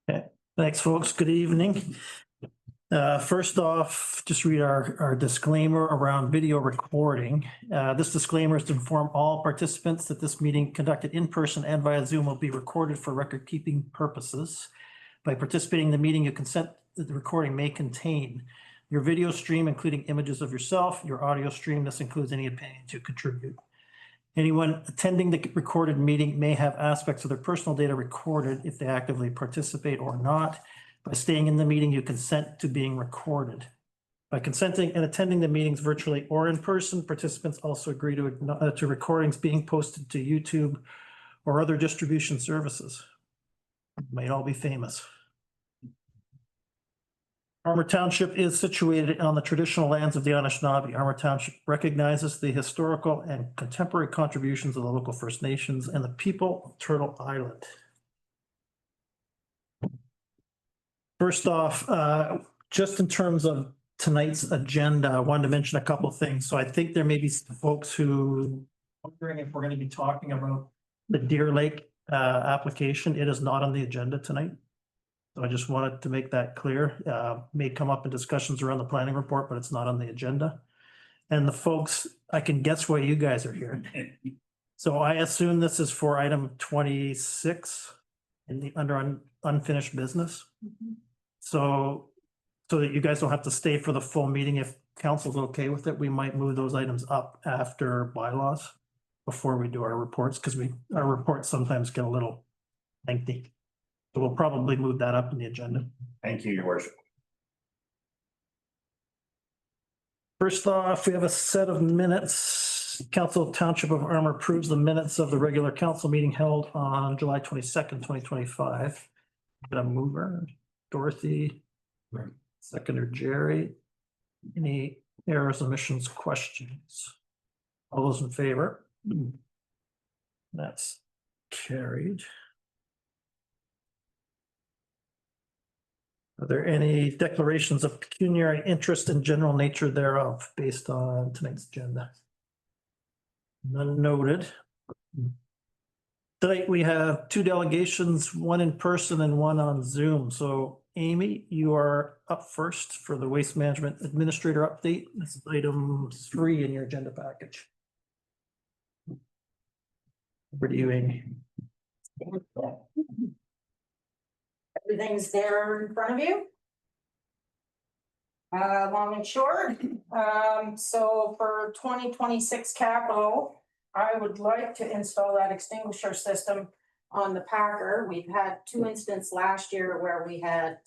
Okay, thanks, folks. Good evening. First off, just read our disclaimer around video recording. This disclaimer is to inform all participants that this meeting conducted in person and via Zoom will be recorded for record keeping purposes. By participating in the meeting, you consent that the recording may contain your video stream, including images of yourself, your audio stream. This includes any opinions you contribute. Anyone attending the recorded meeting may have aspects of their personal data recorded if they actively participate or not. By staying in the meeting, you consent to being recorded. By consenting and attending the meetings virtually or in person, participants also agree to recordings being posted to YouTube or other distribution services. Might all be famous. Armour Township is situated on the traditional lands of the Anishinaabe. Armour Township recognizes the historical and contemporary contributions of the local First Nations and the people of Turtle Island. First off, just in terms of tonight's agenda, I wanted to mention a couple of things. So I think there may be some folks who are wondering if we're going to be talking about the Deer Lake application. It is not on the agenda tonight. So I just wanted to make that clear. May come up in discussions around the planning report, but it's not on the agenda. And the folks, I can guess why you guys are here. So I assume this is for item 26 in the under unfinished business. So that you guys don't have to stay for the full meeting. If council's okay with it, we might move those items up after bylaws before we do our reports, because our reports sometimes get a little lengthy. So we'll probably move that up in the agenda. Thank you, Your Worship. First off, we have a set of minutes. Council Township of Armour approves the minutes of the regular council meeting held on July 22nd, 2025. Got a mover, Dorothy, seconder Jerry. Any errors, omissions, questions? All those in favor? That's carried. Are there any declarations of pecuniary interest and general nature thereof based on tonight's agenda? None noted. Tonight we have two delegations, one in person and one on Zoom. So Amy, you are up first for the Waste Management Administrator update. This is item 3 in your agenda package. Over to you, Amy. Everything's there in front of you. Long and short. So for 2026 capital, I would like to install that extinguisher system on the Packer. We've had 2 incidents last year where we had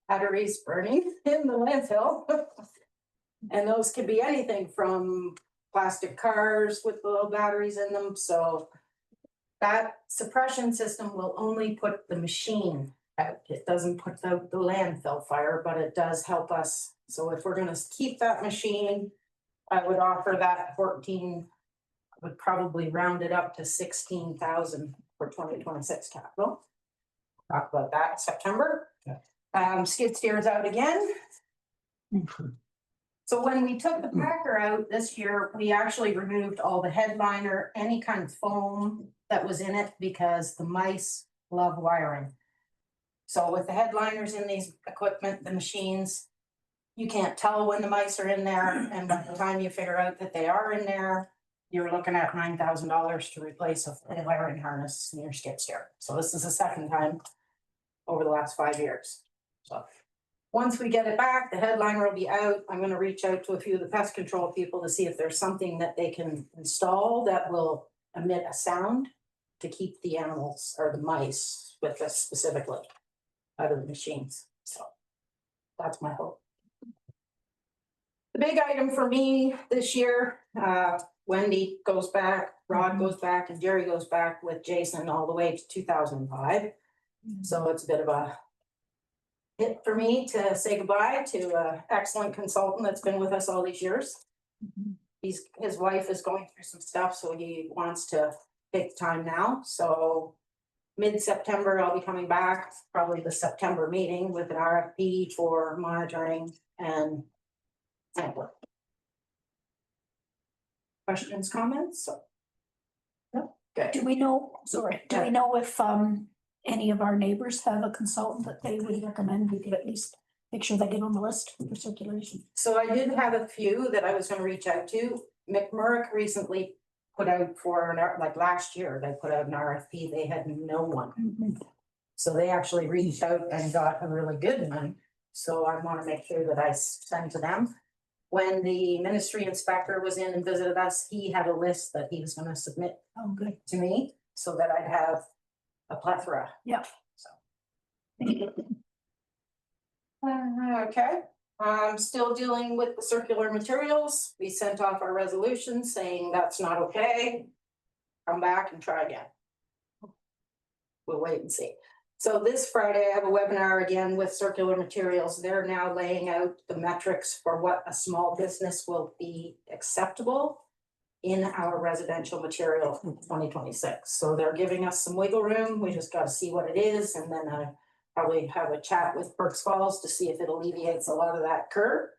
batteries burning in the landfill. And those could be anything from plastic cars with little batteries in them. So that suppression system will only put the machine out. It doesn't put out the landfill fire, but it does help us. So if we're going to keep that machine, I would offer that 14, I would probably round it up to 16,000 for 2026 capital. Talk about that in September. Yeah. Skid steers out again. So when we took the Packer out this year, we actually removed all the headliner, any kind of foam that was in it, because the mice love wiring. So with the headliners in these equipment, the machines, you can't tell when the mice are in there. And by the time you figure out that they are in there, you're looking at $9,000 to replace a wiring harness in your skid steer. So this is the second time over the last 5 years. So once we get it back, the headliner will be out. I'm going to reach out to a few of the pest control people to see if there's something that they can install that will emit a sound to keep the animals or the mice with us specifically out of the machines. So that's my hope. The big item for me this year, Wendy goes back, Rod goes back, and Jerry goes back with Jason all the way to 2005. So it's a bit of a hit for me to say goodbye to an excellent consultant that's been with us all these years. His wife is going through some stuff, so he wants to take the time now. So mid-September, I'll be coming back, probably the September meeting, with an RFP for monitoring and sampling. Questions, comments? So, no? Good. Do we know, sorry, do we know if any of our neighbors have a consultant that they would recommend, we could at least make sure they get on the list for circulation. So I did have a few that I was gonna reach out to. McMurrick recently put out for, like last year, they put out an RFP, they had no one. So they actually reached out and got a really good one. So I wanna make sure that I send to them. When the ministry inspector was in and visited us, he had a list that he was gonna submit Oh, good. to me, so that I'd have a plethora. Yeah. So. Okay, I'm still dealing with the circular materials. We sent off our resolution saying that's not okay. Come back and try again. We'll wait and see. So this Friday, I have a webinar again with circular materials. They're now laying out the metrics for what a small business will be acceptable in our residential material in 2026. So they're giving us some wiggle room. We just gotta see what it is, and then probably have a chat with Berks Falls to see if it alleviates a lot of that curve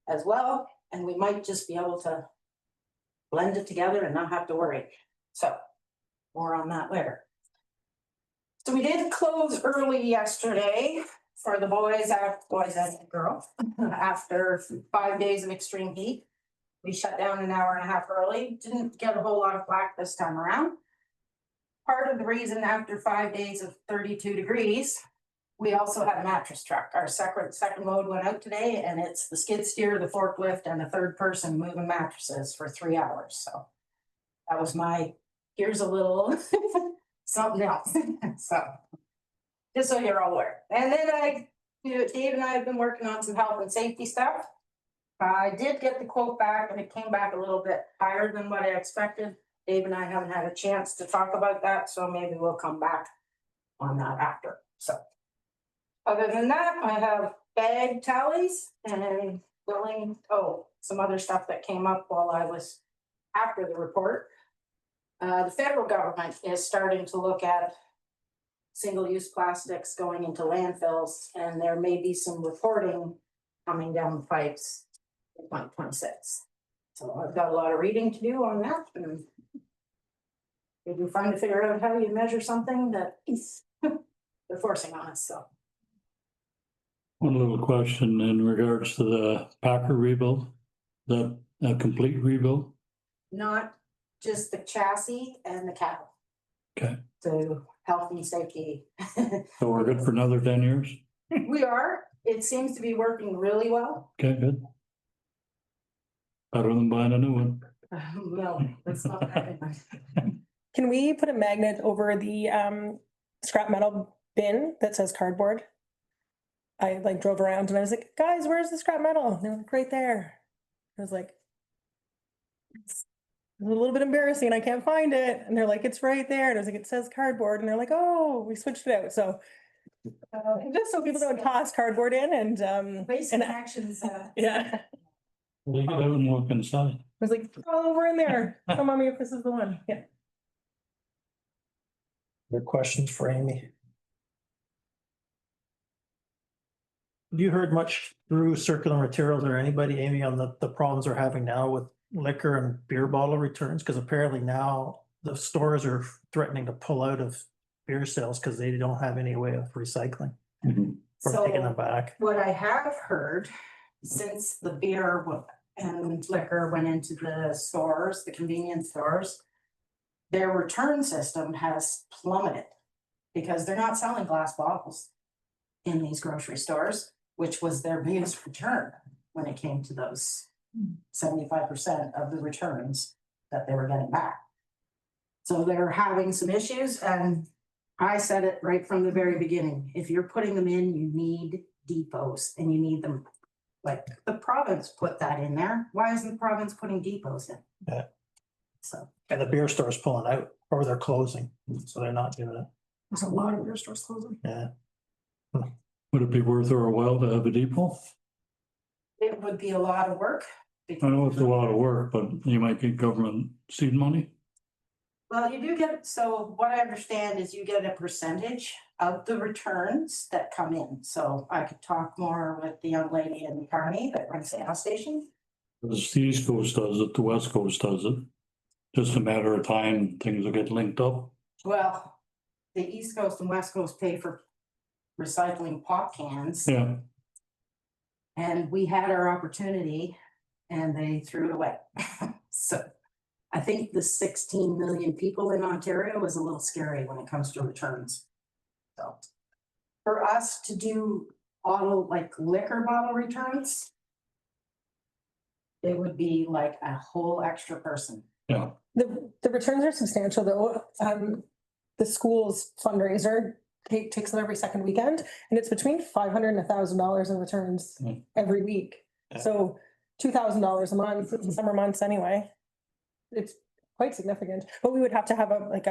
as well. And we might just be able to blend it together and not have to worry. So more on that later. So we did close early yesterday for the boys and girls after 5 days of extreme heat. We shut down an hour and a half early, didn't get a whole lot of flack this time around. Part of the reason after 5 days of 32 degrees, we also had a mattress truck. Our second load went out today, and it's the skid steer, the forklift, and the third person moving mattresses for 3 hours. So that was here's a little something else. So just so you're all aware. And then Dave and I have been working on some health and safety stuff. I did get the quote back, and it came back a little bit higher than what I expected. Dave and I haven't had a chance to talk about that, so maybe we'll come back on that after. So other than that, I have bag tallies and billing. Oh, some other stuff that came up while I was after the report. The federal government is starting to look at single-use plastics going into landfills, and there may be some reporting coming down the pipes in 2026. So I've got a lot of reading to do on that, and if you find to figure out how you measure something that is they're forcing on us. So one little question in regards to the Packer rebuild, the complete rebuild. not just the chassis and the cattle. Okay. So health and safety. So we're good for another 10 years? We are. It seems to be working really well. Okay, good. Better than buying a new one. No, that's not happening. Can we put a magnet over the scrap metal bin that says cardboard? I drove around and I was like, guys, where's the scrap metal? And they're like, right there. I was like, it's a little bit embarrassing. I can't find it. And they're like, it's right there. And I was like, it says cardboard. And they're like, oh, we switched it out. So just so people don't toss cardboard in and Basic actions. yeah. Leave it out and look inside. I was like, all over in there. Tell mommy if this is the one. Yeah. Other questions for Amy? Have you heard much through circular materials or anybody, Amy, on the problems they're having now with liquor and beer bottle returns? Because apparently now the stores are threatening to pull out of beer sales because they don't have any way of recycling or taking them back. What I have heard since the beer and liquor went into the stores, the convenience stores, their return system has plummeted because they're not selling glass bottles in these grocery stores, which was their biggest return when it came to those 75% of the returns that they were getting back. So they're having some issues, and I said it right from the very beginning. If you're putting them in, you need depots, and you need them. Like the province put that in there. Why isn't the province putting depots in? Yeah. So. And the beer store's pulling out or they're closing, so they're not doing it. There's a lot of beer stores closing. Yeah. Would it be worth our while to have a depot? It would be a lot of work. I know it's a lot of work, but you might get government seed money. Well, you do get, so what I understand is you get a percentage of the returns that come in. So I could talk more with the young lady in Kearney that runs the gas station. The East Coast does it, the West Coast does it. Just a matter of time, things will get linked up. Well, the East Coast and West Coast pay for recycling pop cans. Yeah, And we had our opportunity and they threw it away. So I think the 16 million people in Ontario is a little scary when it comes to returns. So for us to do bottle, like liquor bottle returns, it would be like a whole extra person. yeah, The returns are substantial though. The school's fundraiser takes them every second weekend, and it's between $500 and $1,000 in returns Mm. every week. Yeah. So $2,000 a month, in summer months anyway. It's quite significant, but we would have to have a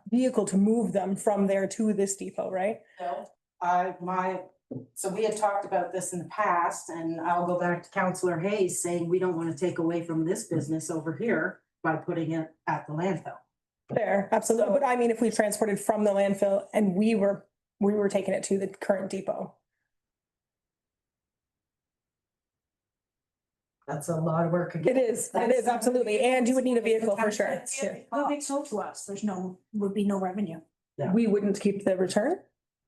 vehicle to move them from there to this depot, right? So we had talked about this in the past, and I'll go back to Councillor Hayes saying we don't want to take away from this business over here by putting it at the landfill. There, absolutely. But I mean, if we transported from the landfill and we were taking it to the current depot. That's a lot of work. It is absolutely. And you would need a vehicle for sure. Yeah. Well, it's sold to us, would be no revenue. We wouldn't keep the return?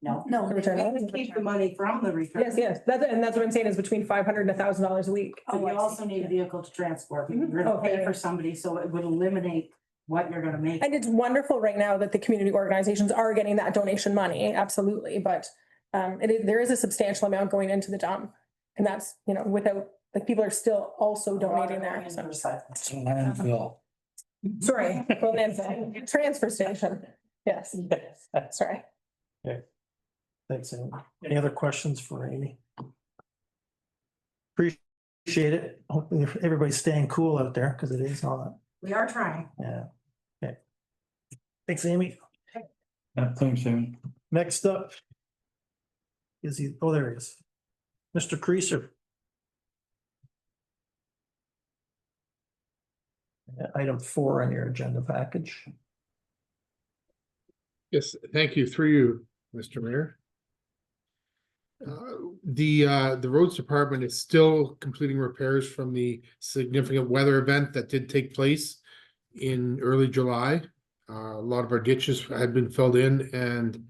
No. No. The return. We can keep the money from the return. Yes, that's what I'm saying is between $500 and $1,000 a week. But Oh, you I also see. need a vehicle to transport. Mhm. You're gonna Okay. pay for somebody, so it would eliminate what you're gonna make. And it's wonderful right now that the community organizations are getting that donation money, absolutely, but there is a substantial amount going into the dump. And that's, without, like, people are still also donating there. So. landfill. Sorry, well, landfill, transfer station, yes, sorry. Thanks, Amy. Any other questions for Amy? Appreciate it. Hopefully everybody's staying cool out there because it is hot. We are trying. Yeah. Okay. Thanks, Amy. Yeah, thanks, Amy. Next up. Is he, oh, there he is. Mr. Creaser. Item 4 on your agenda package. Yes, thank you, through you, Mr. Mayor. The roads department is still completing repairs from the significant weather event that did take place in early July. A lot of our ditches had been filled in and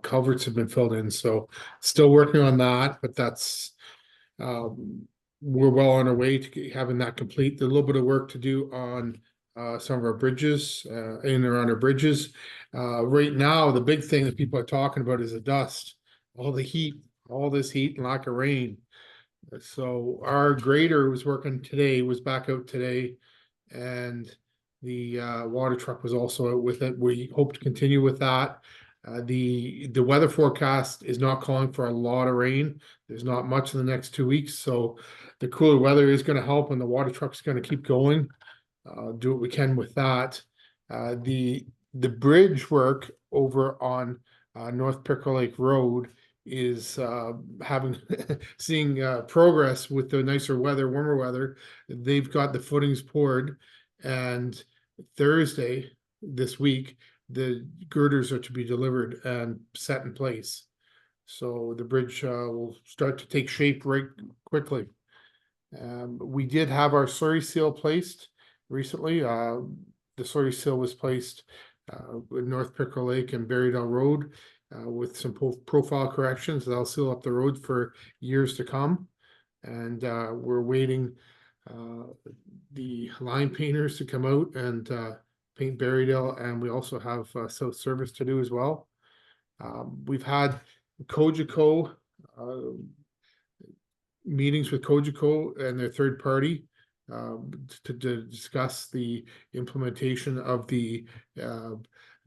culverts have been filled in, so still working on that, but that's we're well on our way to having that complete. There's a little bit of work to do on some of our bridges, in and around our bridges. Right now, the big thing that people are talking about is the dust, all the heat, all this heat and lack of rain. So our grader was back out today, and the water truck was also out with it. We hope to continue with that. The weather forecast is not calling for a lot of rain. There's not much in the next 2 weeks, so the cooler weather is going to help, and the water truck's going to keep going. Do what we can with that. The bridge work over on North Pickle Lake Road is seeing progress with the nicer weather, warmer weather. They've got the footings poured, and Thursday this week the girders are to be delivered and set in place. So the bridge will start to take shape right quickly. We did have our slurry seal placed recently. The slurry seal was placed with North Pickle Lake and Berrydale Road with some profile corrections that'll seal up the road for years to come. And we're waiting the line painters to come out and paint Berrydale, and we also have South Service to do as well. We've had Cogeco meetings with Cogeco and their third party to discuss the implementation of the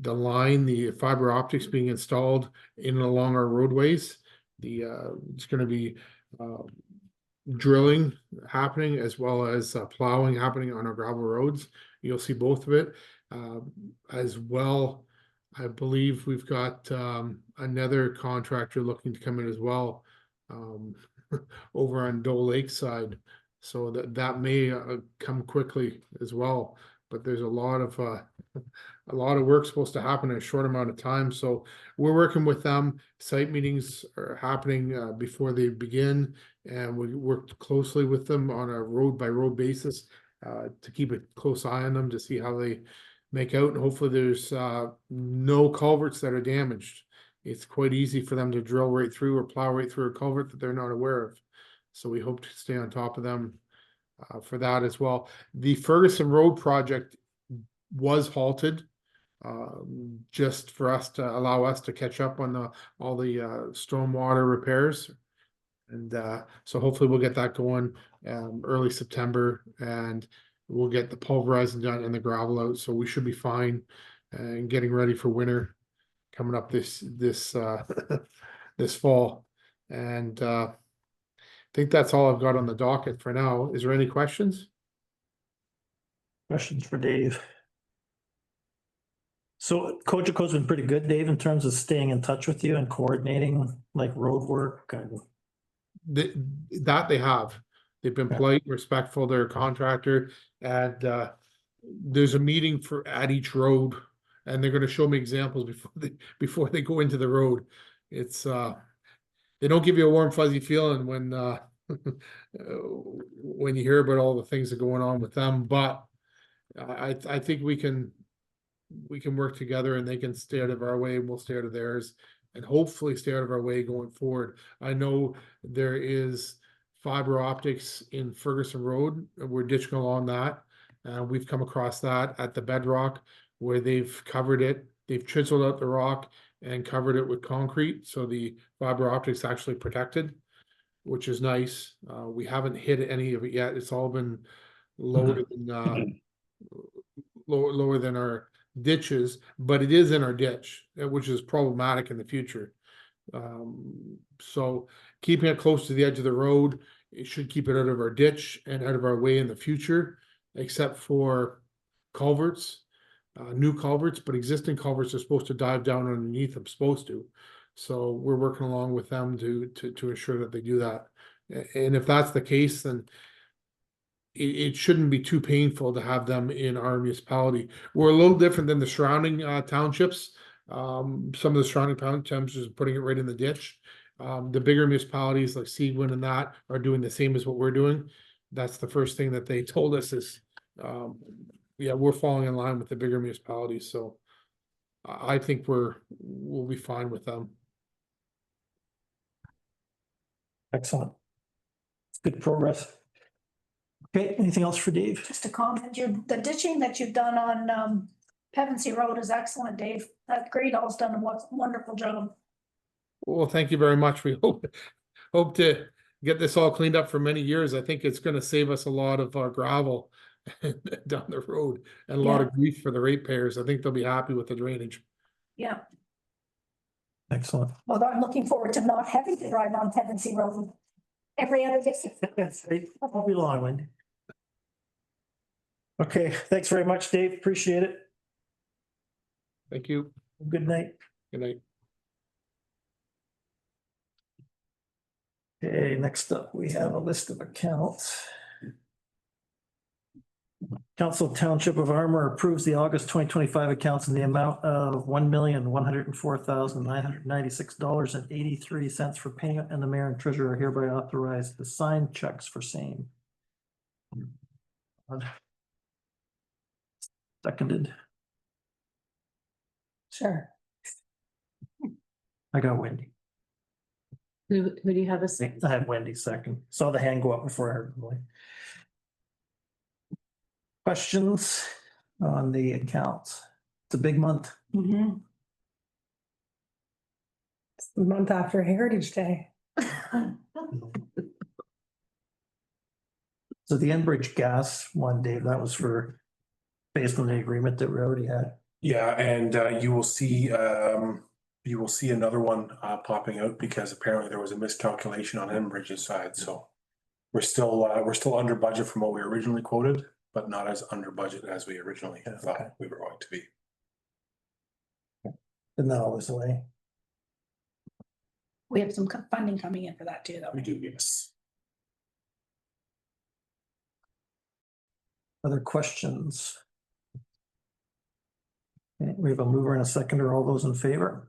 line, the fiber optics being installed in and along our roadways. It's going to be drilling happening as well as plowing happening on our gravel roads. You'll see both of it as well. I believe we've got another contractor looking to come in as well over on Dole Lake side, so that may come quickly as well. But there's a lot of work supposed to happen in a short amount of time, so we're working with them. Site meetings are happening before they begin, and we work closely with them on a road by road basis to keep a close eye on them to see how make out, and hopefully there's no culverts that are damaged. It's quite easy for them to drill right through or plow right through a culvert that they're not aware of. So we hope to stay on top of them for that as well. The Ferguson Road project was halted just for us to allow us to catch up on all the stormwater repairs. And so hopefully we'll get that going early September, and we'll get the pulverizing done and the gravel out. So we should be fine and getting ready for winter coming up this this fall. And I think that's all I've got on the docket for now. Is there any questions? Questions for Dave? So Cogeco's been pretty good, Dave, in terms of staying in touch with you and coordinating like road work and. That they have. They've been Yeah. polite, respectful, they're a contractor, and there's a meeting at each road, and they're gonna show me examples before they go into the road. It's they don't give you a warm fuzzy feeling when you hear about all the things that are going on with them, but I think we can work together, and they can stay out of our way and we'll stay out of theirs, and hopefully stay out of our way going forward. I know there is fiber optics in Ferguson Road, and we're ditching along that. We've come across that at the bedrock where they've covered it. They've chiseled out the rock and covered it with concrete, so the fiber optics actually protected, which is nice. We haven't hit any of it yet. It's all been lower than lower than our ditches, but it is in our ditch, which is problematic in the future. So keeping it close to the edge of the road, it should keep it out of our ditch and out of our way in the future, except for culverts, new culverts, but existing culverts are supposed to dive down underneath them, supposed to. So we're working along with them to ensure that they do that. And if that's the case, then it shouldn't be too painful to have them in our municipality. We're a little different than the surrounding townships. Some of the surrounding townships are putting it right in the ditch. The bigger municipalities like Seguin and that are doing the same as what we're doing. That's the first thing that they told us is, yeah, we're falling in line with the bigger municipalities. So I think we'll be fine with them. Excellent. Good progress. Okay, anything else for Dave? Just a comment, the ditching that you've done on Pevensey Road is excellent, Dave. That grade all's done a wonderful job. Well, thank you very much. We hope to get this all cleaned up for many years. I think it's going to save us a lot of gravel down the road and a lot of grief for the ratepayers. I think they'll be happy with the drainage. Yeah, Excellent. well, I'm looking forward to not having to drive on Pevensey Road every other day. Won't be long, Wendy. Okay, thanks very much, Dave. Appreciate it. Thank you. Good night. Good night. Okay, next up, we have a list of accounts. Council Township of Armour approves the August 2025 accounts in the amount of $1,104,996.83 for payment, and the mayor and treasurer are hereby authorized to sign checks for same. Seconded. Sure. I got Wendy. Who do you have a second? I had Wendy second. Saw the hand go up before I heard the voice. Questions on the accounts? It's a big month. Mhm. It's the month after Heritage Day. So the Enbridge gas one, Dave, that was for based on the agreement that we already had. Yeah, and you will see another one popping out because apparently there was a miscalculation on Enbridge's side, so we're still under budget from what we originally quoted, but not as under budget as we originally thought we were going to be. And that all was away. We have some funding coming in for that too, though. We do, yes. Other questions? Okay, we have a mover and a seconder. All those in favor?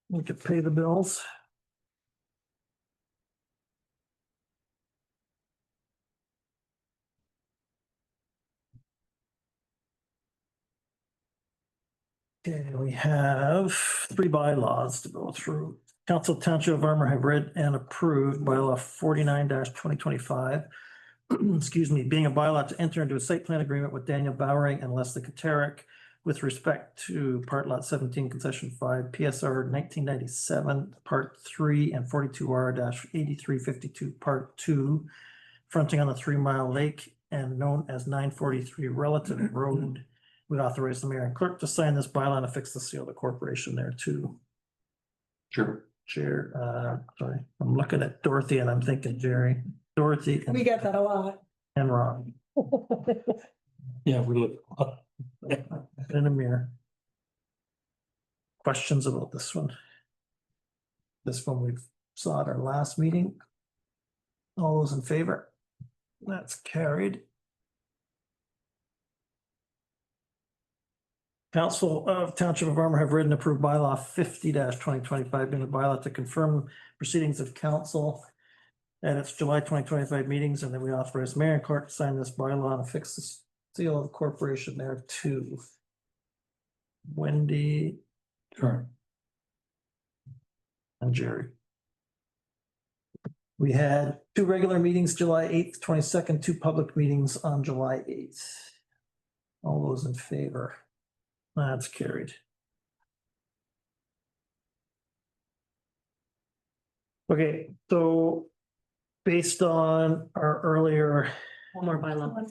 We could pay the bills. Okay, we have 3 bylaws to go through. Council Township of Armour have read and approved bylaw 49-2025. Excuse me, being a bylaw to enter into a site plan agreement with Daniel Bowering and Leslie Katerick with respect to part lot 17, concession 5, PSR 1997, part 3 and 42R-8352, part 2, fronting on the 3 Mile Lake and known as 943 Relative Road. We authorize the mayor and clerk to sign this bylaw and affix the seal of the corporation there too. Sure. Chair, sorry, I'm looking at Dorothy and I'm thinking Jerry, Dorothy We get that a lot. and Ron Yeah, we look. in a mirror. Questions about this one? This one we saw at our last meeting. All those in favor? That's carried. Council of Township of Armour have read and approved bylaw 50-2025, being a bylaw to confirm proceedings of council at its July 2025 meetings, and then we authorize mayor and clerk to sign this bylaw and affix the seal of the corporation there too. Wendy Sure. and Jerry. We had 2 regular meetings, July 8th, 22nd, 2 public meetings on July 8th. All those in favor? That's carried. Okay, so based on our earlier One more bylaw. One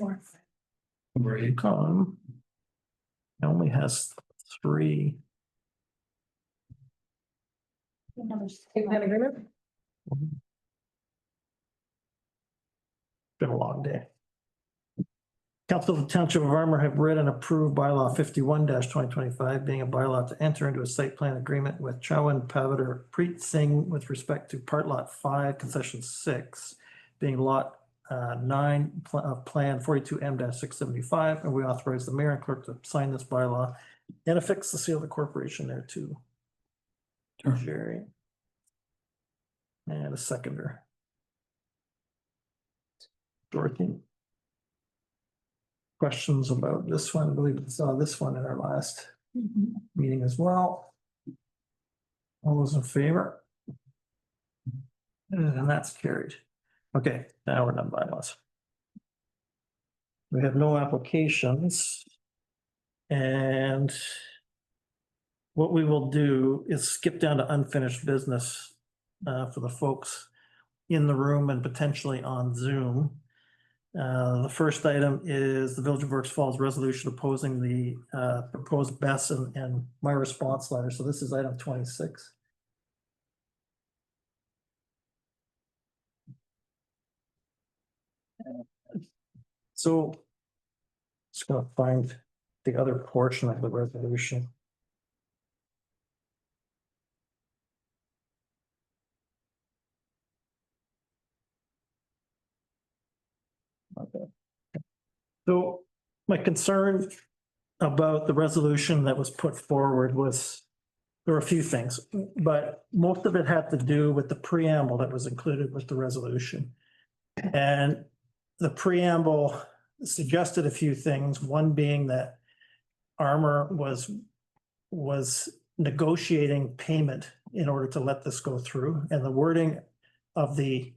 more. column, it only has 3. Site plan agreement? Been a long day. Council of the Township of Armour have read and approved bylaw 51-2025, being a bylaw to enter into a site plan agreement with Chowan Pavadur Preet Singh with respect to part lot 5, concession 6, being lot 9 of plan 42M-675, and we authorize the mayor and clerk to sign this bylaw and affix the seal of the corporation there too. Sure. Jerry. And a seconder. Dorothy. Questions about this one? I believe we saw this one in our last meeting as well. All those in favor? And that's carried. Okay, now we're done bylaws. We have no applications. And what we will do is skip down to unfinished business for the folks in the room and potentially on Zoom. The first item is the Village of Berks Falls resolution opposing the proposed BES and my response letter. So this is item 26. So just gonna find the other portion of the resolution. Okay. So my concern about the resolution that was put forward was, there were a few things, but most of it had to do with the preamble that was included with the resolution. And the preamble suggested a few things, one being that Armour was negotiating payment in order to let this go through, and the wording of the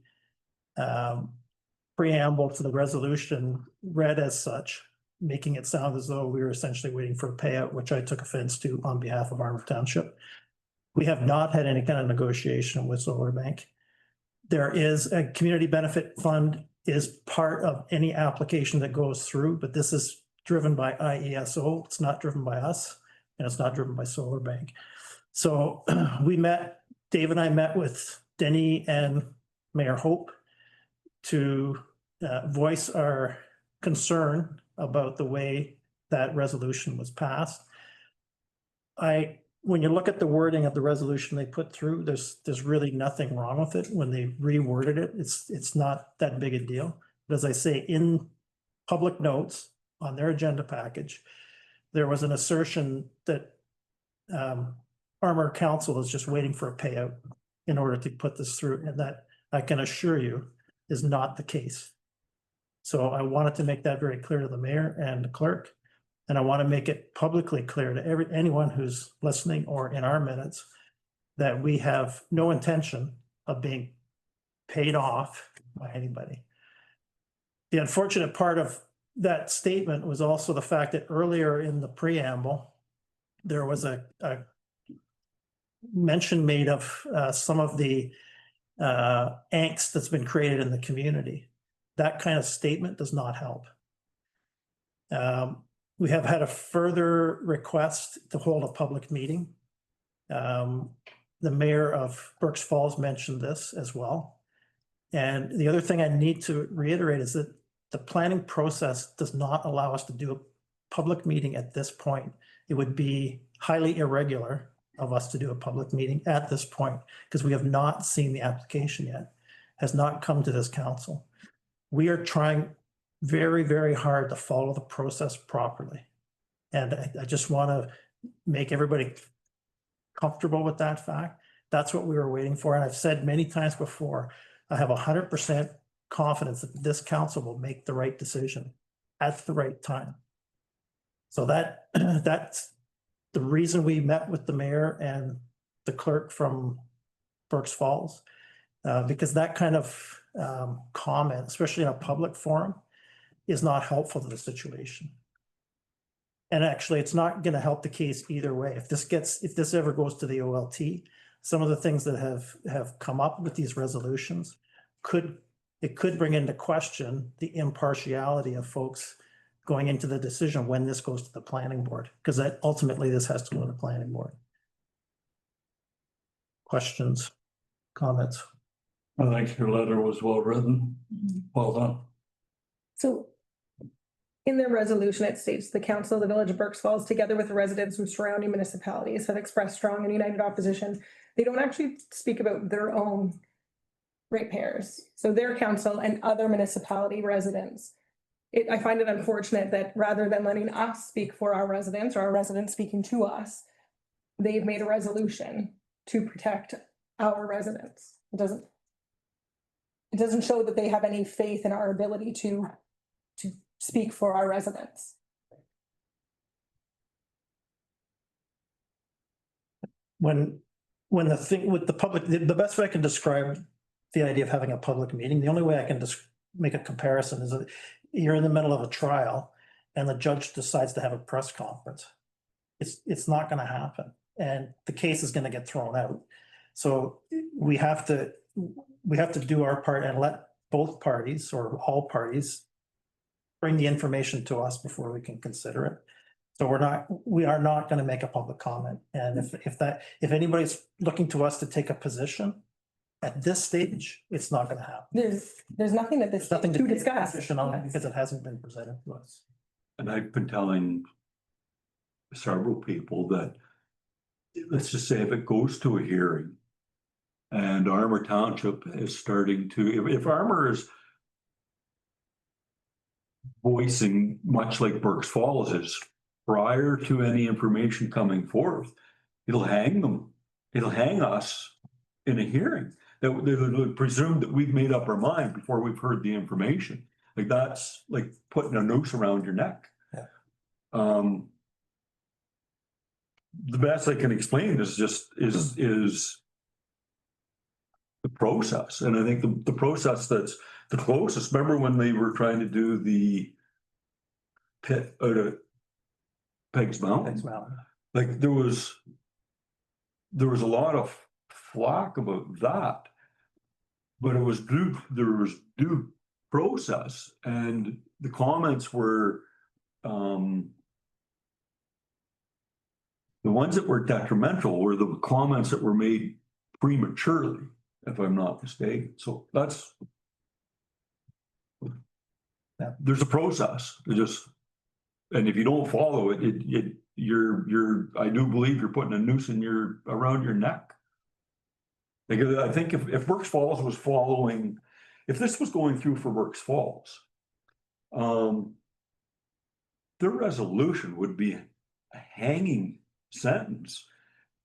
preamble to the resolution read as such, making it sound as though we were essentially waiting for a payout, which I took offense to on behalf of Armour Township. We have not had any kind of negotiation with Solar Bank. There is a community benefit fund is part of any application that goes through, but this is driven by IESO. It's not driven by us, and it's not driven by Solar Bank. So Dave and I met with Denny and Mayor Hope to voice our concern about the way that resolution was passed. When you look at the wording of the resolution they put through, there's really nothing wrong with it. When they reworded it, it's not that big a deal. But as I say, in public notes on their agenda package, there was an assertion that Armour Council is just waiting for a payout in order to put this through, and that I can assure you is not the case. So I wanted to make that very clear to the mayor and the clerk. And I want to make it publicly clear to anyone who's listening or in our minutes that we have no intention of being paid off by anybody. The unfortunate part of that statement was also the fact that earlier in the preamble, there was a mention made of some of the angst that's been created in the community. That kind of statement does not help. We have had a further request to hold a public meeting. The mayor of Berks Falls mentioned this as well. And the other thing I need to reiterate is that the planning process does not allow us to do a public meeting at this point. It would be highly irregular of us to do a public meeting at this point because we have not seen the application yet, has not come to this council. We are trying very, very hard to follow the process properly. And I just want to make everybody comfortable with that fact. That's what we were waiting for. And I've said many times before, I have 100% confidence that this council will make the right decision at the right time. So that's the reason we met with the mayor and the clerk from Berks Falls, because that kind of comment, especially in a public forum, is not helpful to the situation. And actually, it's not going to help the case either way. If this ever goes to the OLT, some of the things that have come up with these resolutions could bring into question the impartiality of folks going into the decision when this goes to the planning board, because that ultimately this has to go to the planning board. Questions, comments? I think your letter was well written. Well done. So in their resolution, it states the council of the village of Berks Falls, together with the residents from surrounding municipalities, have expressed strong and united opposition. They don't actually speak about their own ratepayers. So their council and other municipality residents. I find it unfortunate that rather than letting us speak for our residents or our residents speaking to us, they've made a resolution to protect our residents. It doesn't show that they have any faith in our ability to speak for our residents. When the thing with the public, the best way I can describe the idea of having a public meeting, the only way I can just make a comparison is that you're in the middle of a trial and the judge decides to have a press conference. It's not going to happen, and the case is going to get thrown out. So we have to do our part and let both parties or all parties bring the information to us before we can consider it. So we are not going to make a public comment. And if anybody's looking to us to take a position at this stage, it's not going to happen. There's nothing that There's nothing to take a discuss. position on it because it hasn't been presented to us. And I've been telling several people that, let's just say if it goes to a hearing and Armour Township is starting to, if Armour is voicing much like Berks Falls is prior to any information coming forth, it'll hang them. It'll hang us in a hearing. That they would presume that we've made up our mind before we've heard the information. Like that's like putting a noose around your neck. Yeah. The best I can explain is the process. And I think the process that's the closest, remember when they were trying to do the pit out of Peg's Mountain? Thanks, Mal. Like there was a lot of flack about that, but there was due process, and the comments were the ones that were detrimental were the comments that were made prematurely, if I'm not mistaken. So that's, there's a process. And if you don't follow it, I do believe you're putting a noose around your neck. Because I think if Berks Falls was following, if this was going through for Berks Falls, their resolution would be a hanging sentence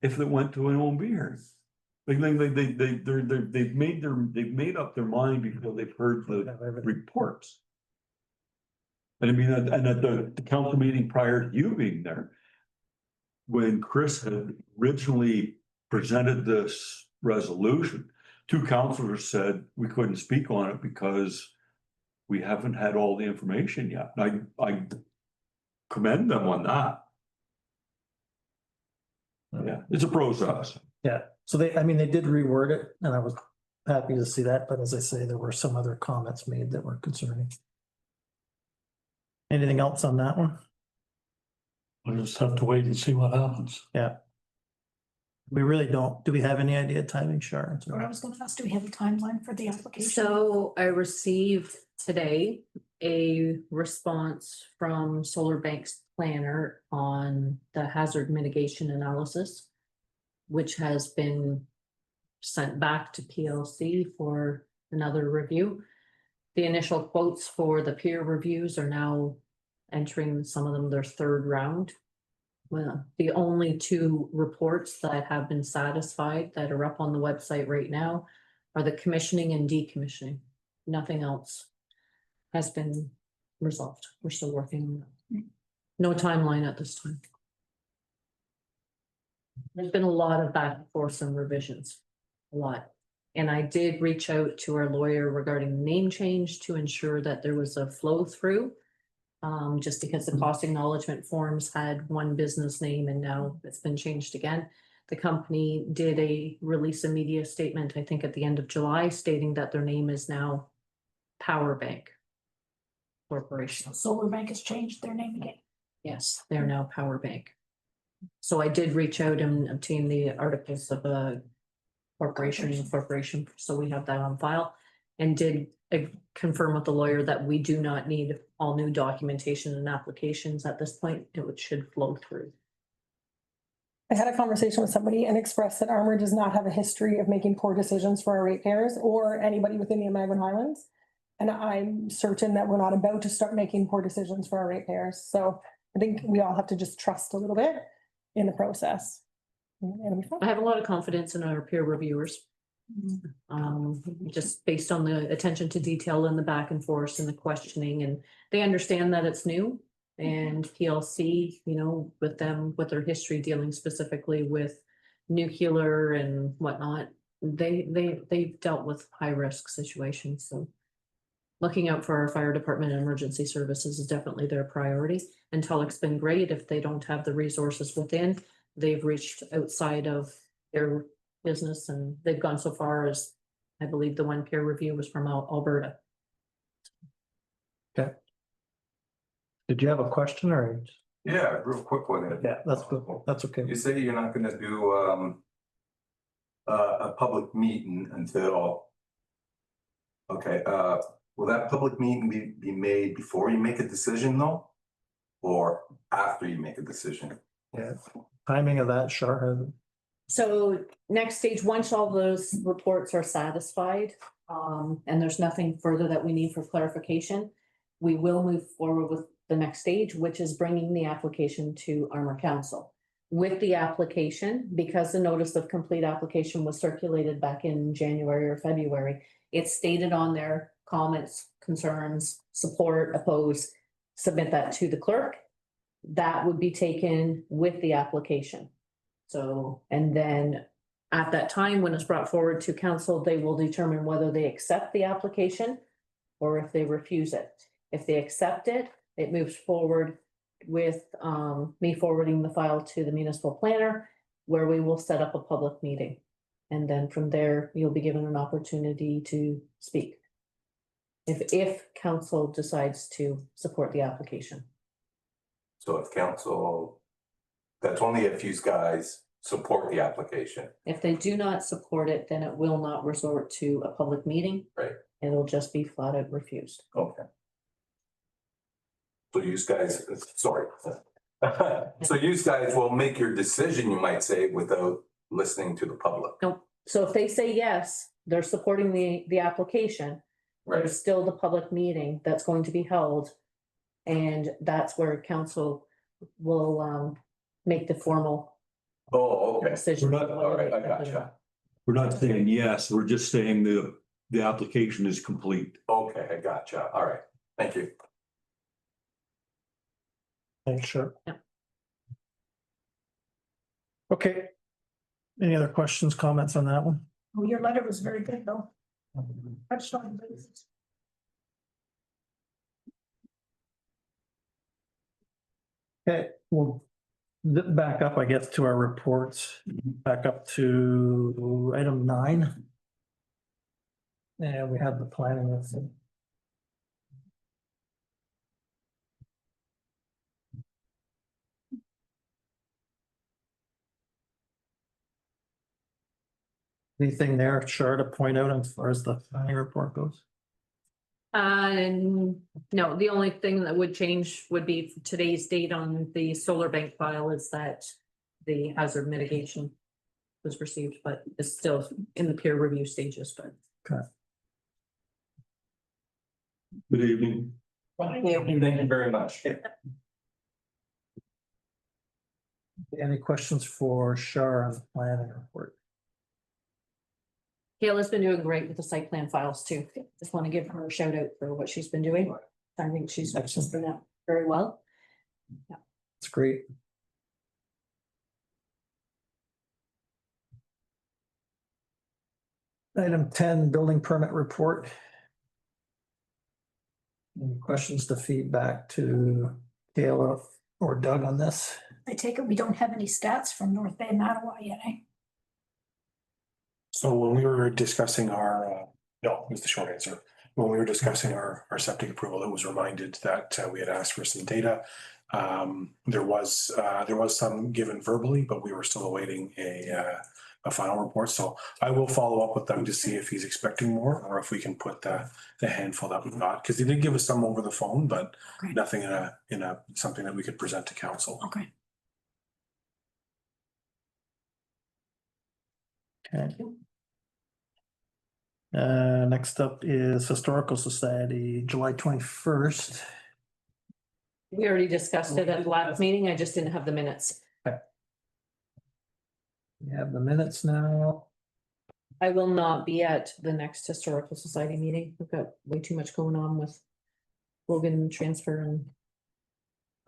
if it went to an OMB hearing. They've made up their mind before they've heard the reports. And I mean, and at the council meeting prior to you being there, when Chris had originally presented this resolution, two councilors said we couldn't speak on it because we haven't had all the information yet. I commend them on that. Yeah, it's a process. Yeah, so they, I mean, they did reword it and I was happy to see that, but as I say, there were some other comments made that were concerning. Anything else on that one? We'll just have to wait and see what happens. Yeah. We really don't. Do we have any idea timing, Sharon? Or I was gonna ask, do we have a timeline for the application? So I received today a response from Solar Bank's planner on the hazard mitigation analysis, which has been sent back to PLC for another review. The initial quotes for the peer reviews are now entering, some of them their third round. Well, the only two reports that have been satisfied that are up on the website right now are the commissioning and decommissioning. Nothing else has been resolved. We're still working on that. No timeline at this time. There's been a lot of back and forth and revisions, a lot. And I did reach out to our lawyer regarding name change to ensure that there was a flow through. Just because the cost acknowledgement forms had one business name and now it's been changed again. The company did release a media statement, I think at the end of July, stating that their name is now Power Bank Corporation. Solar Bank has changed their name again. Yes, they're now Power Bank. So I did reach out and obtain the articles of a corporation, so we have that on file. And did confirm with the lawyer that we do not need all new documentation and applications at this point. It should flow through. I had a conversation with somebody and expressed that Armour does not have a history of making poor decisions for our ratepayers or anybody within the Imagine Highlands. And I'm certain that we're not about to start making poor decisions for our ratepayers. So I think we all have to just trust a little bit in the process. It'll be fun. I have a lot of confidence in our peer reviewers. Just based on the attention to detail and the back and forth and the questioning, and they understand that it's new. And PLC, you know, with them, with their history dealing specifically with nuclear and whatnot, they've dealt with high risk situations. So looking out for our fire department and emergency services is definitely their priority. And Tulloch's been great. If they don't have the resources within, they've reached outside of their business, and they've gone so far as, I believe the one peer review was from Alberta. Okay. Did you have a question or? Yeah, real quick one. Yeah, that's good. That's okay. You say you're not gonna do a public meeting until. Okay, will that public meeting be made before you make a decision though? Or after you make a decision? Yeah, timing of that, sure. So next stage, once all those reports are satisfied, and there's nothing further that we need for clarification, we will move forward with the next stage, which is bringing the application to Armour Council. With the application, because the notice of complete application was circulated back in January or February, it's stated on their comments, concerns, support, oppose, submit that to the clerk. That would be taken with the application. So, and then at that time, when it's brought forward to council, they will determine whether they accept the application or if they refuse it. If they accept it, it moves forward with me forwarding the file to the municipal planner, where we will set up a public meeting. And then from there, you'll be given an opportunity to speak. If council decides to support the application. So if council, that's only if you guys support the application. If they do not support it, then it will not resort to a public meeting. Right. It'll just be flat out refused. Okay. So you guys, sorry. So you guys will make your decision, you might say, without listening to the public. No, so if they say yes, they're supporting the application. Right. There's still the public meeting that's going to be held. And that's where council will make the formal Oh, okay. decision. We're not- All right, I gotcha. We're not saying yes, we're just saying the application is complete. Okay, I gotcha. All right. Thank you. Thanks, sure. Yeah. Okay. Any other questions, comments on that one? Oh, your letter was very good, though. Touched on bases. Okay, we'll zip back up, I guess, to our reports, back up to item 9. And we have the planning. Anything there, Char, to point out as far as the planning report goes? And no, the only thing that would change would be today's date on the solar bank file is that the hazard mitigation was received, but it's still in the peer review stages, but. Good evening. Thank you very much. Any questions for Char on the planning report? Kayla's been doing great with the site plan files too. Just want to give her a shout out for what she's been doing. I think she's been out very well. It's great. Item 10, building permit report. Any questions to feedback to Kayla or Doug on this? I take it we don't have any stats from North Bay, Mattawa yet, eh? So when we were discussing our, no, was the short answer. When we were discussing our septic approval, it was reminded that we had asked for some data. There was some given verbally, but we were still awaiting a final report. So I will follow up with them to see if he's expecting more or if we can put the handful that we've got. Because he did give us some over the phone, but Okay. nothing in a something that we could present to council. Okay. Okay. Next up is Historical Society, July 21st. We already discussed it at the last meeting. I just didn't have the minutes. We have the minutes now. I will not be at the next Historical Society meeting. We've got way too much going on with Logan transfer and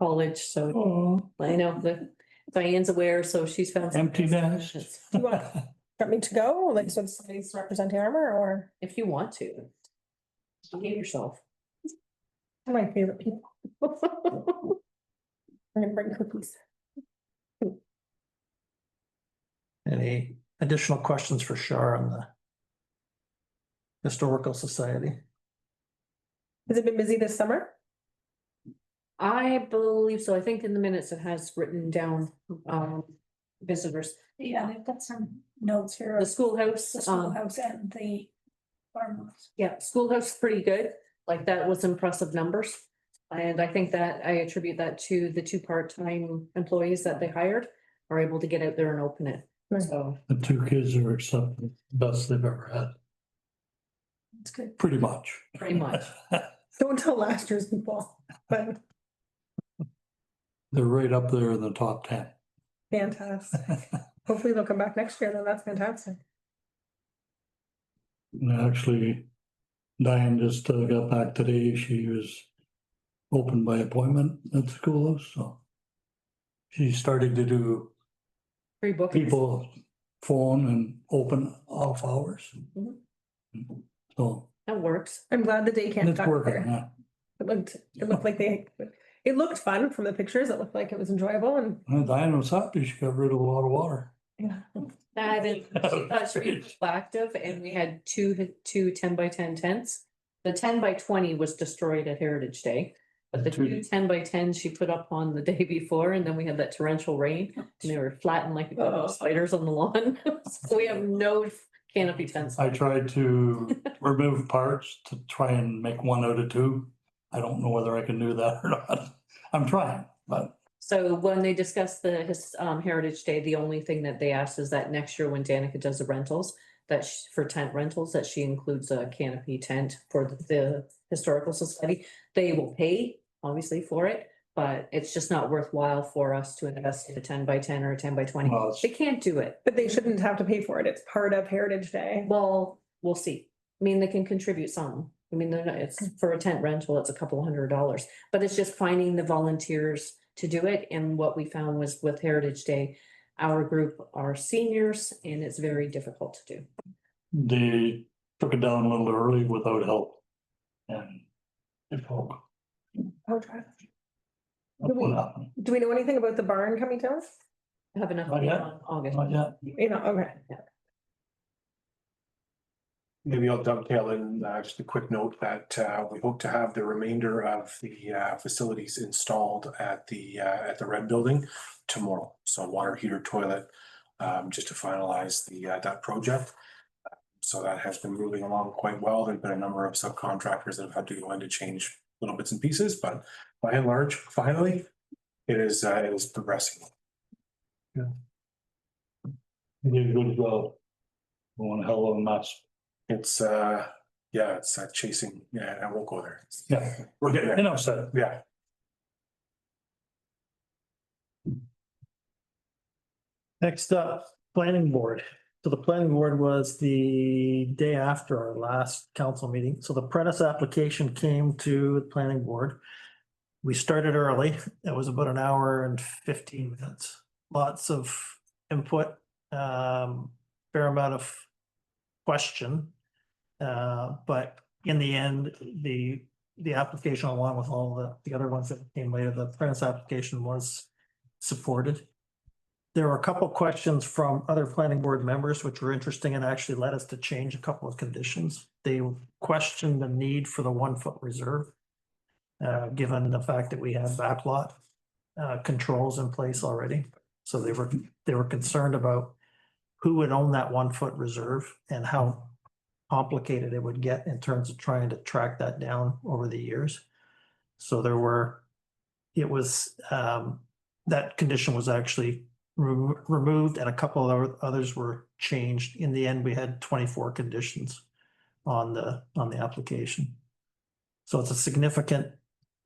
college, so I know that Diane's aware, so she's found. some Empty nest. minutes. Do you want me to go, like, so somebody's representing Armour, or If you want to. Behave yourself. my favorite people? I'm gonna bring cookies. Any additional questions for Char on the Historical Society? Has it been busy this summer? I believe so. I think in the minutes it has written down visitors. Yeah, I've got some notes here. The of schoolhouse, The schoolhouse and the farmhouse. yeah, schoolhouse is pretty good. Like that was impressive numbers. And I think that I attribute that to the 2 part-time employees that they hired are able to get out there and open it. Right. So The 2 kids are accepted, best they've ever had, It's good. pretty much. pretty much. Don't tell last year's people, but They're right up there in the top 10. fantastic. Hopefully they'll come back next year, then that's fantastic. And actually, Diane just got back today. She was open by appointment at the school, so she's starting to do Free bookings. people phone and open off hours. Mhm. So That works. I'm glad the day camp it's got working, there. yeah. It looked like it looked fun from the pictures. It looked like it was enjoyable, and Well, Diane was happy. She got rid of a lot of water. yeah. That is, she was active and we had two 10x10 tents. The 10x20 was destroyed at Heritage Day. But the 2 10x10 she put up on the day before, and then we had that torrential rain and they were flattened like spiders on the lawn. So we have no canopy tents. I tried to remove parts to try and make 1 out of 2. I don't know whether I can do that or not. I'm trying, but So when they discussed his Heritage Day, the only thing that they asked is that next year when Danica does the rentals, that for tent rentals, that she includes a canopy tent for the Historical Society. They will pay obviously for it, but it's just not worthwhile for us to invest in a 10x10 or a 10x20. well, it's- They can't do it. But they shouldn't have to pay for it. It's part of Heritage Day. Well, we'll see. I mean, they can contribute some. I mean, they're not, it's for a tent rental, it's a couple $100, but it's just finding the volunteers to do it. And what we found was with Heritage Day, our group are seniors and it's very difficult to do. They took it down a little early without help. And it broke. Oh, try. That's what happened. Do we know anything about the barn coming down? I have enough Not yet. on August. Not yet. You know, okay. Maybe I'll dovetail in just a quick note that we hope to have the remainder of the facilities installed at the Red Building tomorrow. So water heater, toilet, just to finalize that project. So that has been moving along quite well. There've been a number of subcontractors that have had to go in to change little bits and pieces, but by and large, finally, it is progressing. You did a good job. One hell of a mess. It's it's chasing. Yeah, I won't go there. Yeah. We're getting there. Enough said. Yeah. Next up, planning board. So the planning board was the day after our last council meeting. So the Prentice application came to the planning board. We started early. It was about an hour and 15 minutes. Lots of input, fair amount of question. But in the end, the application, along with all the other ones that came later, the Prentice application was supported. There were a couple of questions from other planning board members, which were interesting and actually led us to change a couple of conditions. They questioned the need for the 1 foot reserve, given the fact that we have backlot controls in place already. So they were concerned about who would own that 1 foot reserve and how complicated it would get in terms of trying to track that down over the years. So that condition was actually removed and a couple of others were changed. In the end, we had 24 conditions on the application. So it's a significant,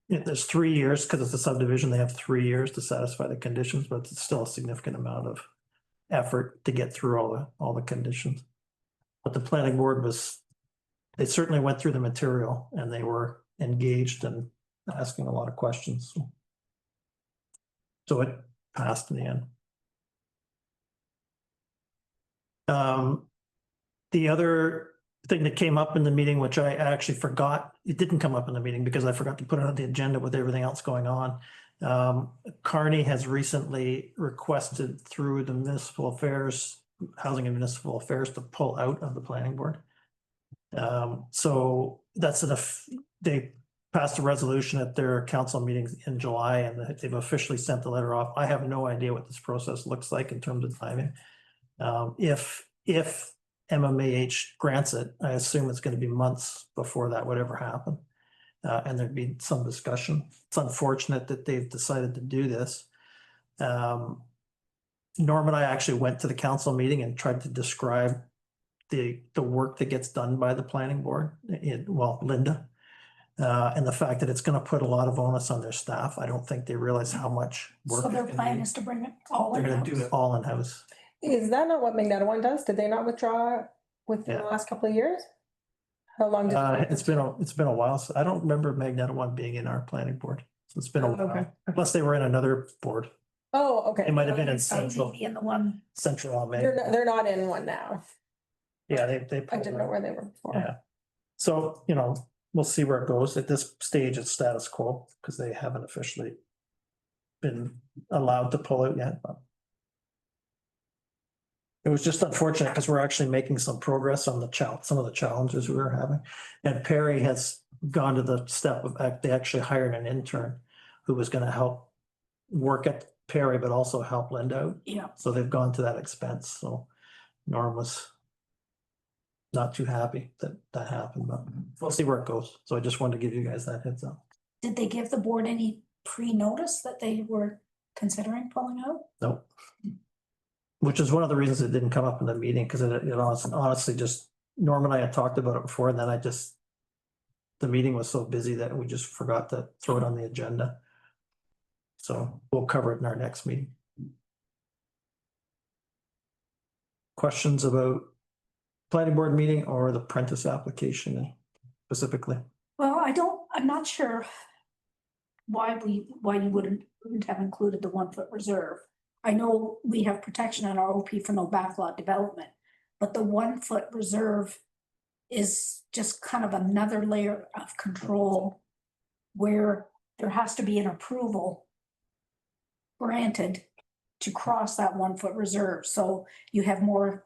there's 3 years, because it's a subdivision, they have 3 years to satisfy the conditions, but it's still a significant amount of effort to get through all the conditions. But the planning board they certainly went through the material and they were engaged and asking a lot of questions. So it passed in the end. The other thing that came up in the meeting, which I actually forgot, it didn't come up in the meeting because I forgot to put it on the agenda with everything else going on. Kearney has recently requested through the municipal affairs, housing and municipal affairs, to pull out of the planning board. So that's they passed a resolution at their council meetings in July and they've officially sent the letter off. I have no idea what this process looks like in terms of timing. If MMAH grants it, I assume it's going to be months before that would ever happen. And there'd be some discussion. It's unfortunate that they've decided to do this. Norm and I actually went to the council meeting and tried to describe the work that gets done by the planning board, Linda, and the fact that it's going to put a lot of onus on their staff. I don't think they realize how much work. So their plan is to bring it all They're in. going to do it all in-house. Is that not what Magneto does? Did they not withdraw within the last couple of years? How long did It's been a while. So I don't remember Magneto One being in our planning board. So it's been a while. Okay. Plus they were in another board. Oh, okay. It might have been in Maybe in the one. Central Almaine. They're not in one now. Yeah, they. I didn't know where they were before. Yeah. So, we'll see where it goes. At this stage, it's status quo because they haven't officially been allowed to pull out yet. But it was just unfortunate because we're actually making some progress on some of the challenges we were having. And Perry has gone to the step of, they actually hired an intern who was going to help work at Perry, but also help Linda out. Yeah. So they've gone to that expense. So Norm was not too happy that happened, but we'll see where it goes. So I just wanted to give you guys that heads up. Did they give the board any pre-notice that they were considering pulling out? Nope. Which is one of the reasons it didn't come up in the meeting, because it honestly just, Norm and I had talked about it before, and then the meeting was so busy that we just forgot to throw it on the agenda. So we'll cover it in our next meeting. Questions about planning board meeting or the Prentice application specifically? Well, I'm not sure. why you wouldn't have included the 1 foot reserve. I know we have protection in our OP for no backlot development, but the 1 foot reserve is just kind of another layer of control where there has to be an approval granted to cross that 1 foot reserve, so you have more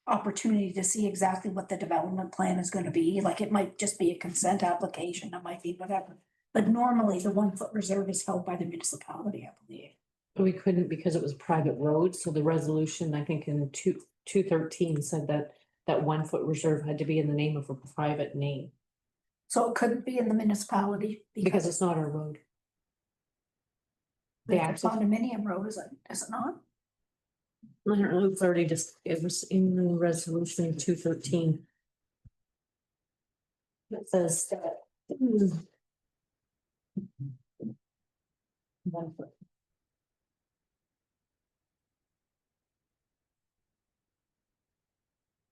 opportunity to see exactly what the development plan is gonna be. Like, it might just be a consent application, it might be whatever. But normally the 1 foot reserve is held by the municipality, I believe. We couldn't because it was private road, so the resolution, I think in 213 said that 1 foot reserve had to be in the name of a private name. So it couldn't be in the municipality Because it's not our road. the the access- condominium road, is it not? I don't know, it's already just, it was in the resolution 213. It says that. 1 foot.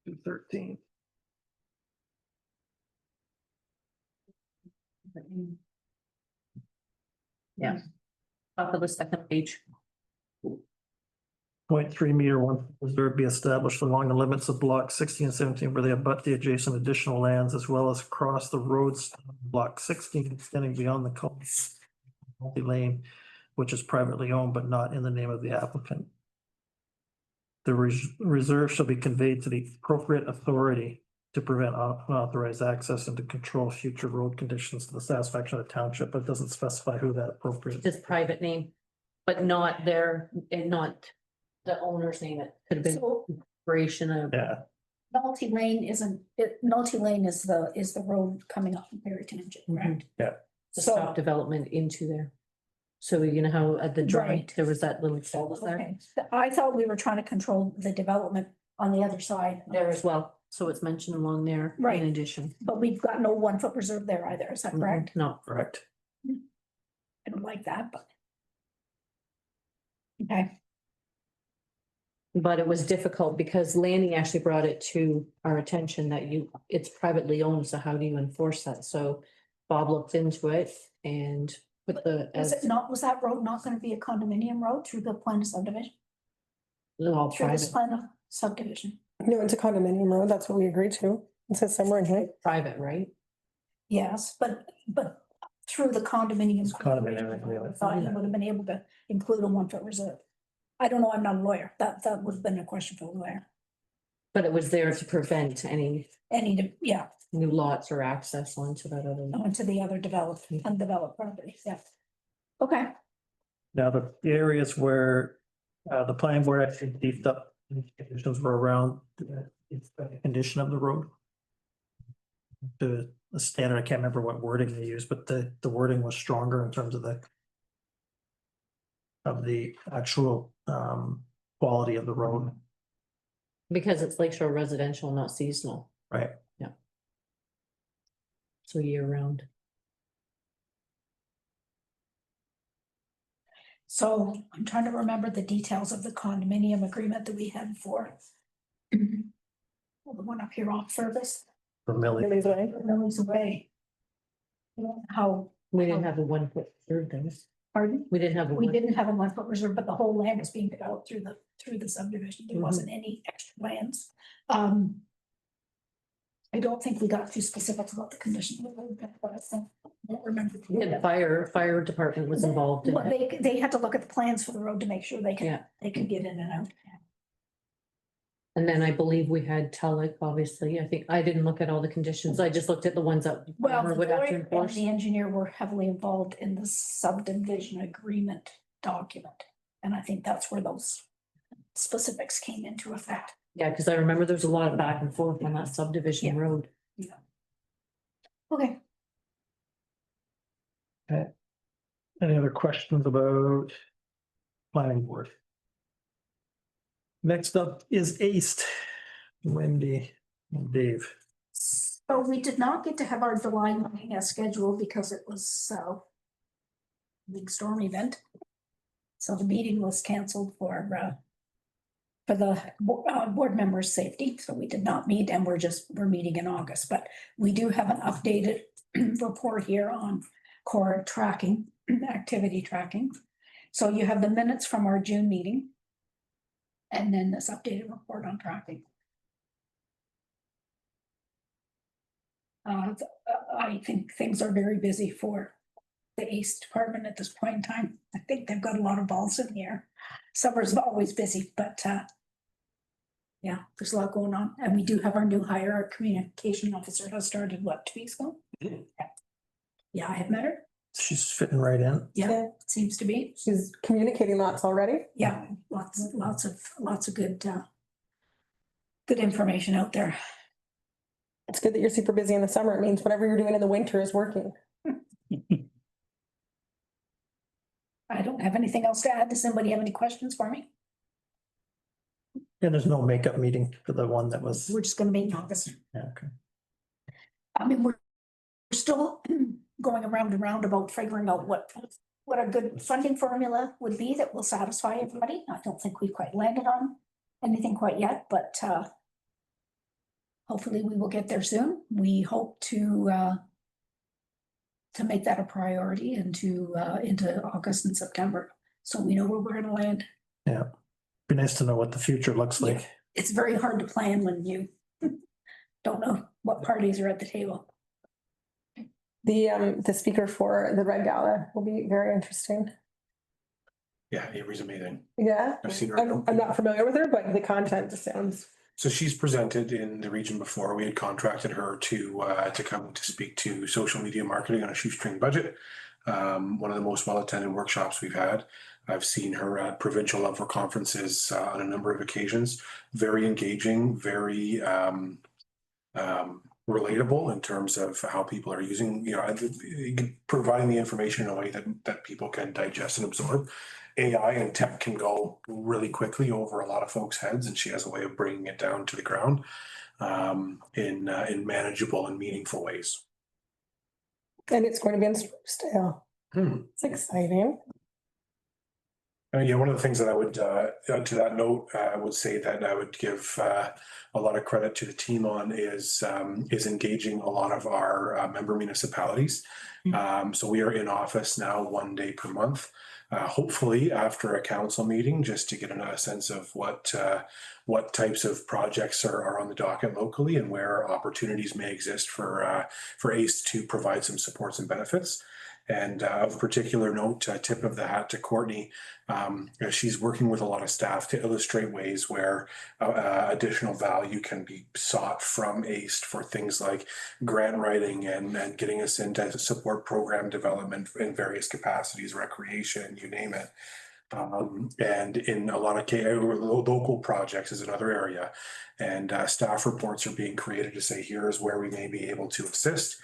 $213. Yeah. Top of the second page. 0.3 meter 1 reserve be established along the limits of block 16 and 17 where they abut the adjacent additional lands as well as across the roads. Block 16 extending beyond the multi-lane, which is privately owned but not in the name of the applicant. The reserve shall be conveyed to the appropriate authority to prevent unauthorized access and to control future road conditions to the satisfaction of the township, but it doesn't specify who that appropriate. Just private name, but not their, and not the owner's name. It could have been So creation of. Yeah, multi-lane isn't, multi-lane is the road coming up from Perry Township, correct? The So- stop development into there. So you know how at the drive, Right. there was that little cul there, Okay, I thought we were trying to control the development on the other side. there as well. So it's mentioned along there Right. in addition. But we've got no 1 foot reserve there either, is that correct? No, correct. I don't like that, but. Okay, but it was difficult because Lanny actually brought it to our attention that it's privately owned, so how do you enforce that? So Bob looked into it and put was that road not gonna be a condominium road through the plan of subdivision? all Through this private, plan of subdivision? No, it's a condominium road. That's what we agreed to. It says somewhere in here. private, right? Yes, but through the condominium. It's condominium, yeah. I thought you would have been able to include a 1 foot reserve. I don't know, I'm not a lawyer. That would have been a question for a lawyer. But it was there to prevent any Yeah, new lots or access onto that other. onto the other undeveloped properties, yeah. Okay, Now, the areas where the planning board actually beefed up conditions were around the condition of the road. The standard, I can't remember what wording they used, but the wording was stronger in terms of the actual quality of the road, Because it's lakeshore residential, not seasonal, right? so year round. so I'm trying to remember the details of the condominium agreement that we had for. Well, the one up here off service, For Millie. Millie's Way. Millie's Way. How, We didn't have a 1 foot reserve there. pardon? We didn't have a. We 1 didn't have a 1 foot reserve, but the whole land was being developed through the subdivision. There wasn't any extra lands. I don't think we got too specific about the condition of the road, but I don't remember. The fire department was involved in Well, it. they had to look at the plans for the road to make sure they Yeah. could get in and out. And then I believe we had Tulloch, obviously. I think I didn't look at all the conditions. I just looked at the ones that. Well, Armour the would have to lawyer and enforce. the engineer were heavily involved in the subdivision agreement document. And I think that's where those specifics came into effect. Yeah, because I remember there's a lot of back and forth on that subdivision Yeah. road. Okay. Any other questions about planning board? Next up is ACE, Wendy and Dave. So we did not get to have our July meeting as scheduled because it was big storm event. So the meeting was canceled for the board members' safety, so we did not meet and we're meeting in August, but we do have an updated report here on core tracking, activity tracking. So you have the minutes from our June meeting. And then this updated report on tracking. I think things are very busy for the ACE department at this point in time. I think they've got a lot of balls in the air. Summer's always busy, but yeah, there's a lot going on. And we do have our new hire, our communication officer has started, what, 2 weeks ago? Yeah, I have met her. She's fitting right in. Yeah, seems to be. She's communicating lots already. Yeah, lots of good information out there. It's good that you're super busy in the summer. It means whatever you're doing in the winter is working. I don't have anything else to add. Does anybody have any questions for me? And there's no makeup meeting for the one that was. We're just gonna meet in August. Yeah, okay. I mean, we're still going around and round about figuring out what a good funding formula would be that will satisfy everybody. I don't think we've quite landed on anything quite yet, but hopefully we will get there soon. We hope to make that a priority into August and September, so we know where we're gonna land. Yeah, be nice to know what the future looks like. It's very hard to plan when you don't know what parties are at the table. The speaker for the Red Gala will be very interesting. Yeah, Avery's amazing. Yeah, I've seen her. I'm not familiar with her, but the content sounds. So she's presented in the region before. We had contracted her to come to speak to social media marketing on a shoestring budget. One of the most well-attended workshops we've had. I've seen her at provincial level conferences on a number of occasions. Very engaging, very relatable in terms of how people are using, providing the information in a way that people can digest and absorb. AI and tech can go really quickly over a lot of folks' heads, and she has a way of bringing it down to the ground in manageable and meaningful ways. And it's going to be in style. It's exciting. One of the things that I would, to that note, I would say that I would give a lot of credit to the team on is engaging a lot of our member municipalities. So we are in office now 1 day per month. Hopefully after a council meeting, just to get a sense of what types of projects are on the docket locally and where opportunities may exist for ACE to provide some supports and benefits. And of particular note, tip of the hat to Courtney, she's working with a lot of staff to illustrate ways where additional value can be sought from ACE for things like grant writing and getting us into support program development in various capacities, recreation, you name it. And in a lot of local projects is another area, and staff reports are being created to say, here's where we may be able to assist.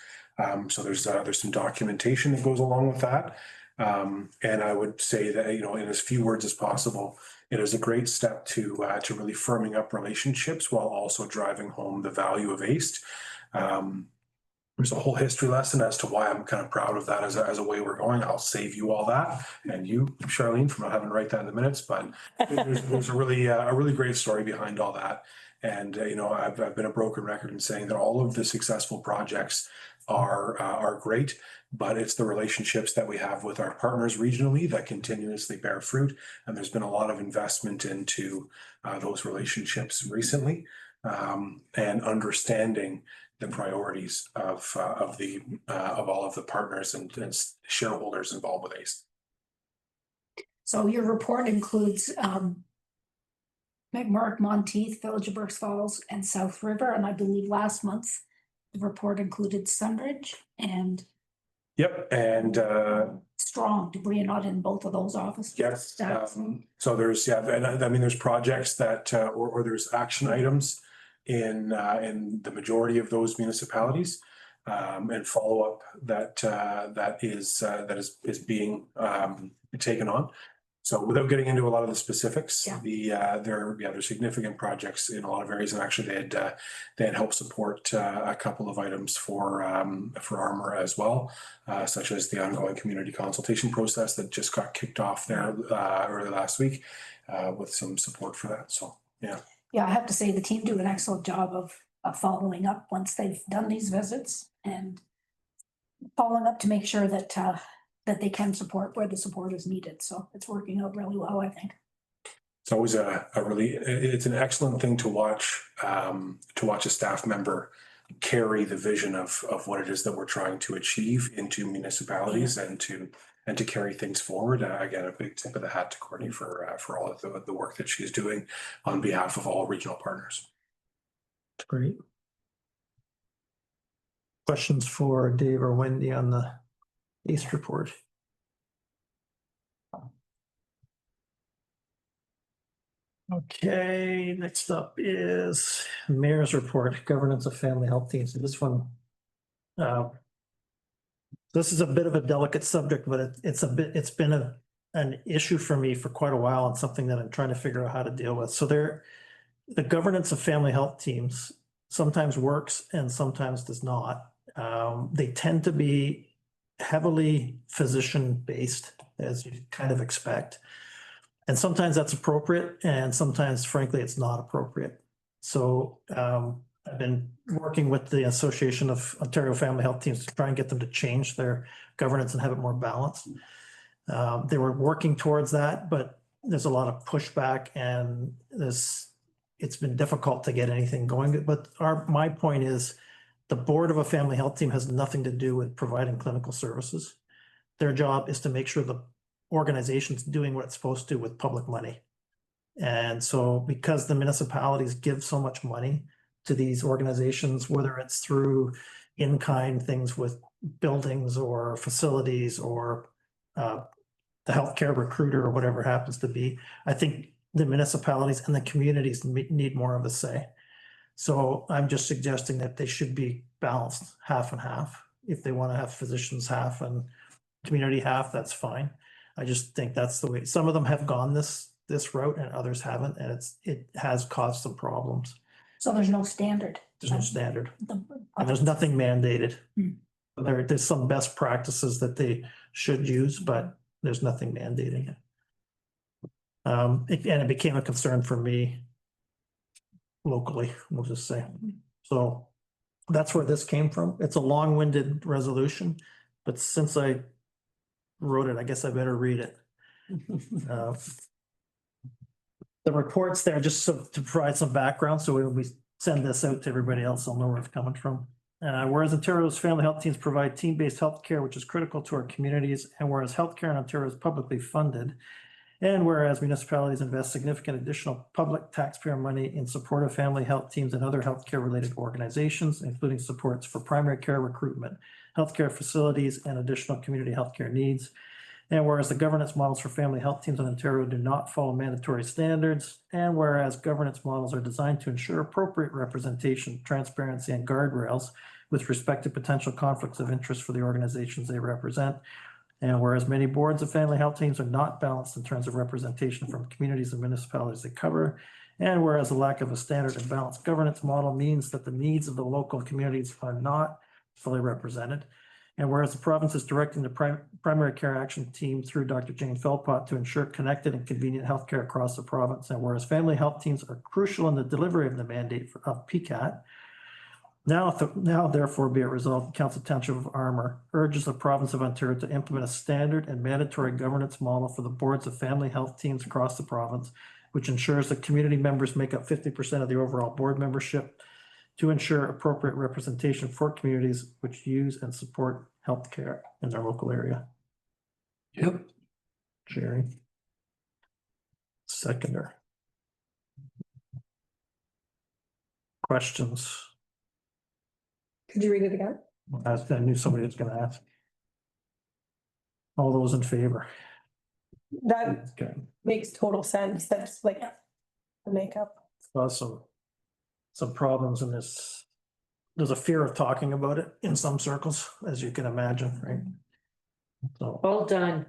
So there's some documentation that goes along with that. And I would say that, in as few words as possible, it is a great step to really firming up relationships while also driving home the value of ACE. There's a whole history lesson as to why I'm kind of proud of that as a way we're going. I'll save you all that, and you, Charlene, from not having to write that in the minutes. But there's a really great story behind all that. And I've been a broken record in saying that all of the successful projects are great, but it's the relationships that we have with our partners regionally that continuously bear fruit. And there's been a lot of investment into those relationships recently, and understanding the priorities of all of the partners and shareholders involved with ACE. So your report includes McMurrick, Monteith, Village of Burks Falls, and South River, and I believe last month the report included Sunbridge and. Yep, and Strong. Were you not in both of those offices? yes. So there's and I mean there's projects that or there's action items in the majority of those municipalities, and follow up that is being taken on. So without getting into a lot of the specifics, there's significant projects in a lot of areas, and actually they had helped support a couple of items for Armour as well, such as the ongoing community consultation process that just got kicked off there early last week, with some support for that. So yeah. Yeah, I have to say the team do an excellent job of following up once they've done these visits, and following up to make sure that, that they can support where the support is needed. So it's working out really well, I think. It's always it's an excellent thing to watch a staff member carry the vision of what it is that we're trying to achieve into municipalities and to carry things forward. Again, a big tip of the hat to Courtney for all of the work that she's doing on behalf of all regional partners. Great. Questions for Dave or Wendy on the ACE report? Okay, next up is Mayor's report, governance of family health teams. This one, this is a bit of a delicate subject, but it's been an issue for me for quite a while and something that I'm trying to figure out how to deal with. So the governance of family health teams sometimes works and sometimes does not. They tend to be heavily physician-based, as you kind of expect. And sometimes that's appropriate, and sometimes, frankly, it's not appropriate. So I've been working with the Association of Ontario Family Health Teams to try and get them to change their governance and have it more balanced. They were working towards that, but there's a lot of pushback, and it's been difficult to get anything going. But my point is, the board of a family health team has nothing to do with providing clinical services. Their job is to make sure the organization's doing what it's supposed to with public money. And so because the municipalities give so much money to these organizations, whether it's through in-kind things with buildings or facilities or the healthcare recruiter or whatever it happens to be, I think the municipalities and the communities need more of a say. So I'm just suggesting that they should be balanced half and half. If they want to have physicians half and community half, that's fine. I just think that's the way. Some of them have gone this route and others haven't, and it has caused some problems. So there's no standard. There's no standard, and there's nothing mandated. There's some best practices that they should use, but there's nothing mandating it. And it became a concern for me locally, we'll just say. So that's where this came from. It's a long-winded resolution, but since I wrote it, I guess I better read it. The report's there just to provide some background, so when we send this out to everybody else, they'll know where it's coming from. Whereas Ontario's family health teams provide team-based healthcare, which is critical to our communities, and whereas healthcare in Ontario is publicly funded, and whereas municipalities invest significant additional public taxpayer money in support of family health teams and other healthcare-related organizations, including supports for primary care recruitment, healthcare facilities, and additional community healthcare needs. And whereas the governance models for family health teams in Ontario do not follow mandatory standards, and whereas governance models are designed to ensure appropriate representation, transparency, and guardrails with respect to potential conflicts of interest for the organizations they represent. And whereas many boards of family health teams are not balanced in terms of representation from communities and municipalities they cover, and whereas the lack of a standard and balanced governance model means that the needs of the local communities are not fully represented. And whereas the province is directing the primary care action team through Dr. Jane Philpott to ensure connected and convenient healthcare across the province, and whereas family health teams are crucial in the delivery of the mandate of PCAT, now therefore be it resolved, the Council Township of Armour urges the province of Ontario to implement a standard and mandatory governance model for the boards of family health teams across the province, which ensures that community members make up 50% of the overall board membership, to ensure appropriate representation for communities which use and support healthcare in their local area. Yep. Jerry. Seconder. Questions? Could you read it again? I knew somebody was gonna ask. All those in favor? That Okay. makes total sense. That's like the makeup. Some problems in this. There's a fear of talking about it in some circles, as you can imagine, right? So Well done.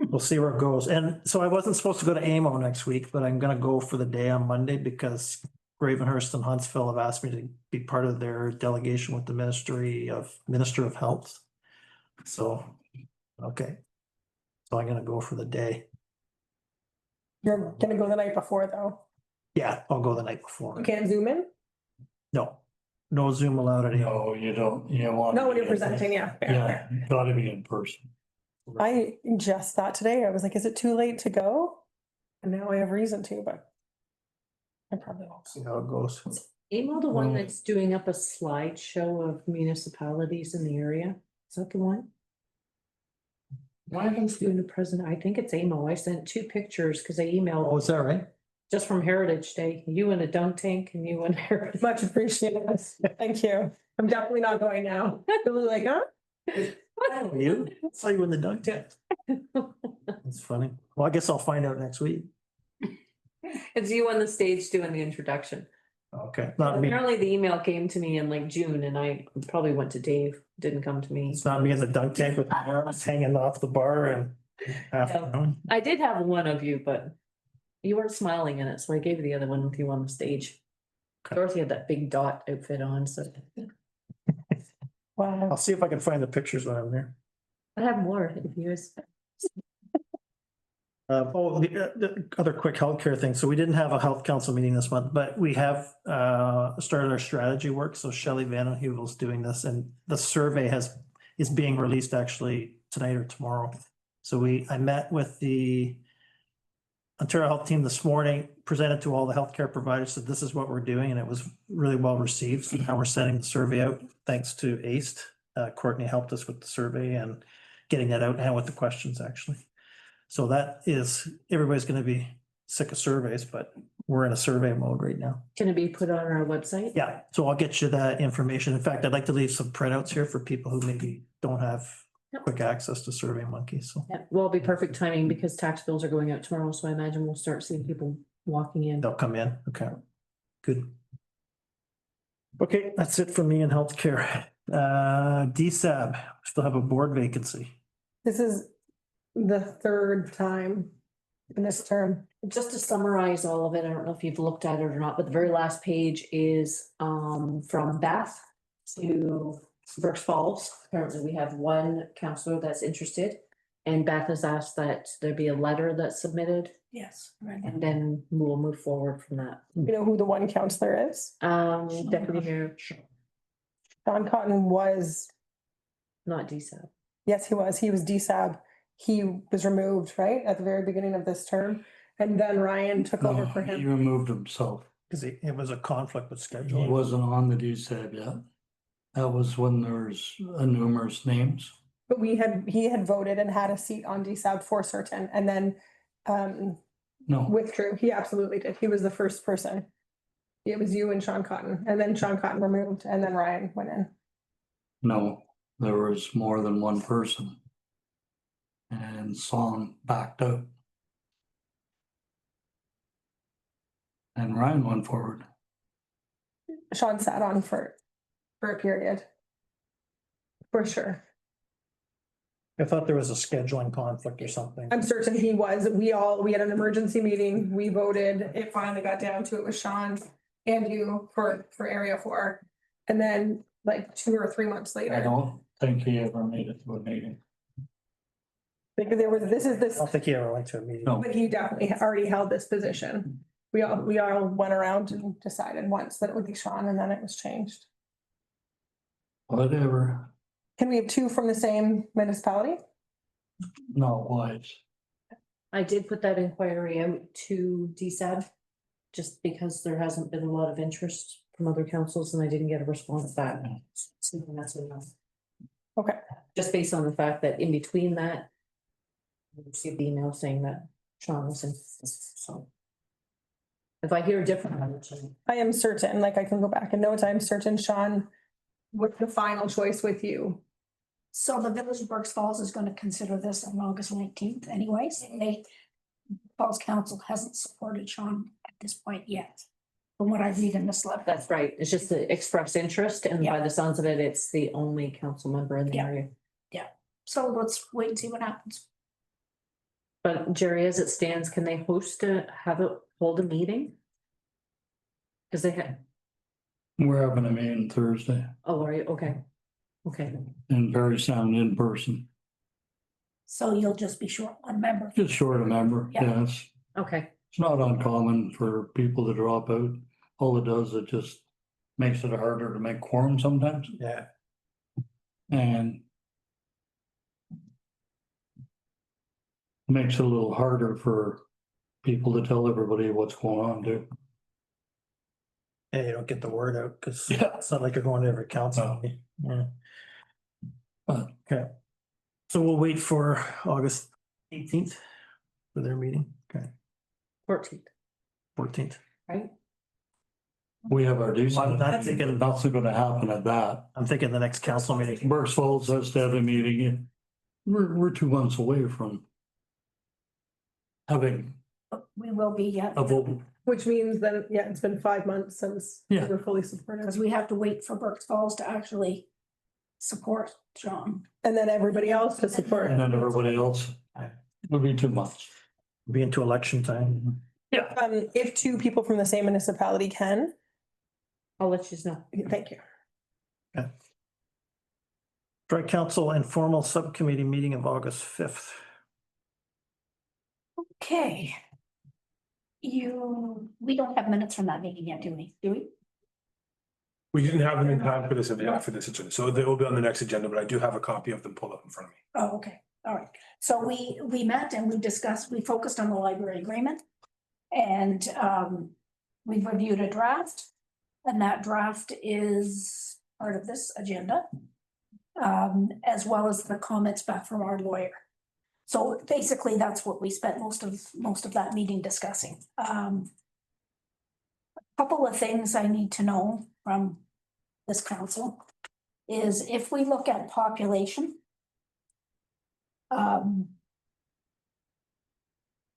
we'll see where it goes. And so I wasn't supposed to go to AMO next week, but I'm gonna go for the day on Monday because Gravenhurst and Huntsville have asked me to be part of their delegation with the Minister of Health. So, okay. So I'm gonna go for the day. You're gonna go the night before though. Yeah, I'll go the night before. You can't zoom in? No, no Zoom allowed anymore. No, you don't, you want. No, when you're presenting, yeah. Yeah, gotta be in person. I just thought today, I was like, is it too late to go? And now I have reason to, but I probably won't. See how it goes. Email the one Well- that's doing up a slideshow of municipalities in the area. Is that the one? One of them's doing a present. I think it's Amo. I sent 2 pictures because I Oh, emailed is that right? just from Heritage Day, you in a dunk tank and you in Heritage. Much appreciated. Thank you. I'm definitely not going now. Really like, huh? You? Saw you in the dunk tank. That's funny. Well, I guess I'll find out next week. It's you on the stage doing the introduction. Okay, not me. Apparently the email came to me in like June and I probably went to Dave, didn't come to me. It's not me in the dunk tank with my arms hanging off the bar and afternoon. I did have one of you, but you weren't smiling in it, so I gave you the other one with you on the stage. Okay. Dorothy had that big dot outfit on, so Wow. I'll see if I can find the pictures when I'm there. I have more if you guys. The other quick healthcare thing. So we didn't have a health council meeting this month, but we have started our strategy work. So Shelley Van Huvel's doing this and the survey is being released actually tonight or tomorrow. So I met with the Ontario Health team this morning, presented to all the healthcare providers, said this is what we're doing, and it was really well received. So now we're sending the survey out, thanks to ACE. Courtney helped us with the survey and getting that out and with the questions actually. So that is, everybody's gonna be sick of surveys, but we're in a survey mode right now. Can it be put on our website? Yeah, so I'll get you that information. In fact, I'd like to leave some printouts here for people who maybe don't have Yep. quick access to Survey Monkey, so Yeah, well, it'll be perfect timing because tax bills are going out tomorrow, so I imagine we'll start seeing people walking in. they'll come in. Okay, good. Okay, that's it for me in healthcare. DSAB, still have a board vacancy. This is the 3rd time in this term. Just to summarize all of it, I don't know if you've looked at it or not, but the very last page is from Bath to Berks Falls. Apparently, we have one counselor that's interested. And Beth has asked that there be a letter that's submitted Yes. Right. and then we'll move forward from that. You know who the one counselor is? Deputy Mayor, John Cotton was, not DSAB. yes, he was. He was DSAB. He was removed, right, at the very beginning of this term. And then Ryan took over No, for he him. removed himself. Cause it was a conflict with He scheduling. wasn't on the DSAB yet. That was when there's numerous names. But he had voted and had a seat on DSAB for certain and then No, withdrew. He absolutely did. He was the first person. It was you and Sean Cotton, and then Sean Cotton removed, and then Ryan went in. no, there was more than one person. And Song backed out. And Ryan went forward. Sean sat on for a period. For sure. I thought there was a scheduling conflict or something. I'm certain he was. We had an emergency meeting. We voted. It finally got down to it was Sean and you for area 4. And then like 2 or 3 months I later, don't think he ever made it to a meeting. like there was, this is I this, don't think he ever went to a meeting. No. but he definitely already held this position. We all went around and decided once that it would be Sean and then it was changed. Whatever, Can we have 2 from the same municipality? not wise. I did put that inquiry out to DSAB. Just because there hasn't been a lot of interest from other councils and I didn't get a response back. So that's enough. Okay. Just based on the fact that in between that. I received the email saying that Sean was in, so. If I hear different, I'll let you know. I am certain, like I can go back and notes, I'm certain Sean was the final choice with you. So the Village of Berks Falls is gonna consider this on August 19th anyways. Falls Council hasn't supported Sean at this point yet. From what I read in the slip. That's right, it's just the express interest and by the sounds of it, it's the only council member in the Yeah. area. So let's wait and see what happens. But Jerry, as it stands, can they hold a meeting? Cause they had, We're having a meeting Thursday oh, are you, okay, okay. and very sound in person. So you'll just be short one member. Just short a member, Yeah. yes. Okay, It's not uncommon for people to drop out. All it does, it just makes it harder to make quorum sometimes, Yeah, and makes it a little harder for people to tell everybody what's going on too. yeah, you don't get the word out because Yeah. it's not like you're going to every council. No. meeting. Yeah. But Okay. So we'll wait for August 18th for their meeting. Okay, 14th, 14th. right? we have our decent, I'm thinking- nothing gonna happen at that. I'm thinking the next council meeting. Burks Falls has to have a meeting. We're 2 months away from having We will be, yeah, a vote. Which means that, yeah, it's been 5 months since Yeah. we're fully supportive. because we have to wait for Burks Falls to actually support John. And then everybody else to support. And then everybody else, it'll be 2 months. Be into election time. If 2 people from the same municipality can, I'll let you know. thank you. Tri-council informal subcommittee meeting of August 5th. Okay. We don't have minutes from that meeting yet, do we? Do we? We didn't have them in time for this, for this agenda, so they will be on the next agenda, but I do have a copy of them pulled up in front of me. Oh, okay, all right. So we met and we discussed, we focused on the library agreement. And we've reviewed a draft. And that draft is part of this agenda. As well as the comments back from our lawyer. So basically, that's what we spent most of that meeting discussing. A couple of things I need to know from this council is if we look at population.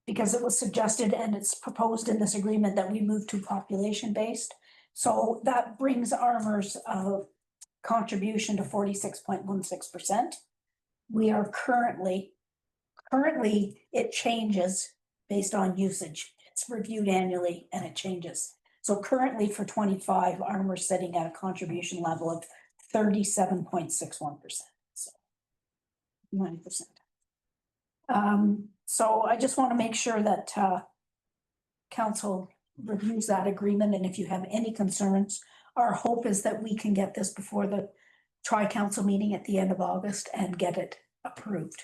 Because it was suggested and it's proposed in this agreement that we move to population based. So that brings Armour's contribution to 46.16%. We are currently it changes based on usage. It's reviewed annually and it changes. So currently for 25, Armour's sitting at a contribution level of 37.61%. So 9%. So I just want to make sure that council reviews that agreement, and if you have any concerns, our hope is that we can get this before the tri-council meeting at the end of August and get it approved.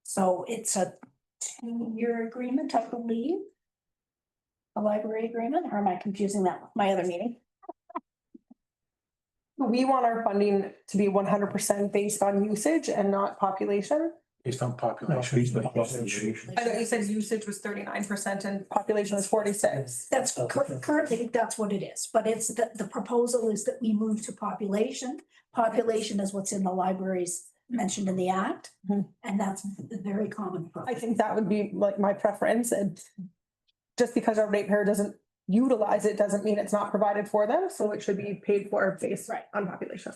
So it's a 2-year agreement, I believe. A library agreement, or am I confusing that with my other meeting? We want our funding to be 100% based on usage and not population. Based on population. I know you said usage was 39% and population was 46. That's currently, that's what it is, but it's the proposal is that we move to population. Population is what's in the libraries mentioned in the act, Mhm. and that's a very common. I think that would be like my preference, and just because our ratepayer doesn't utilize it doesn't mean it's not provided for them, so it should be paid for based Right. on population.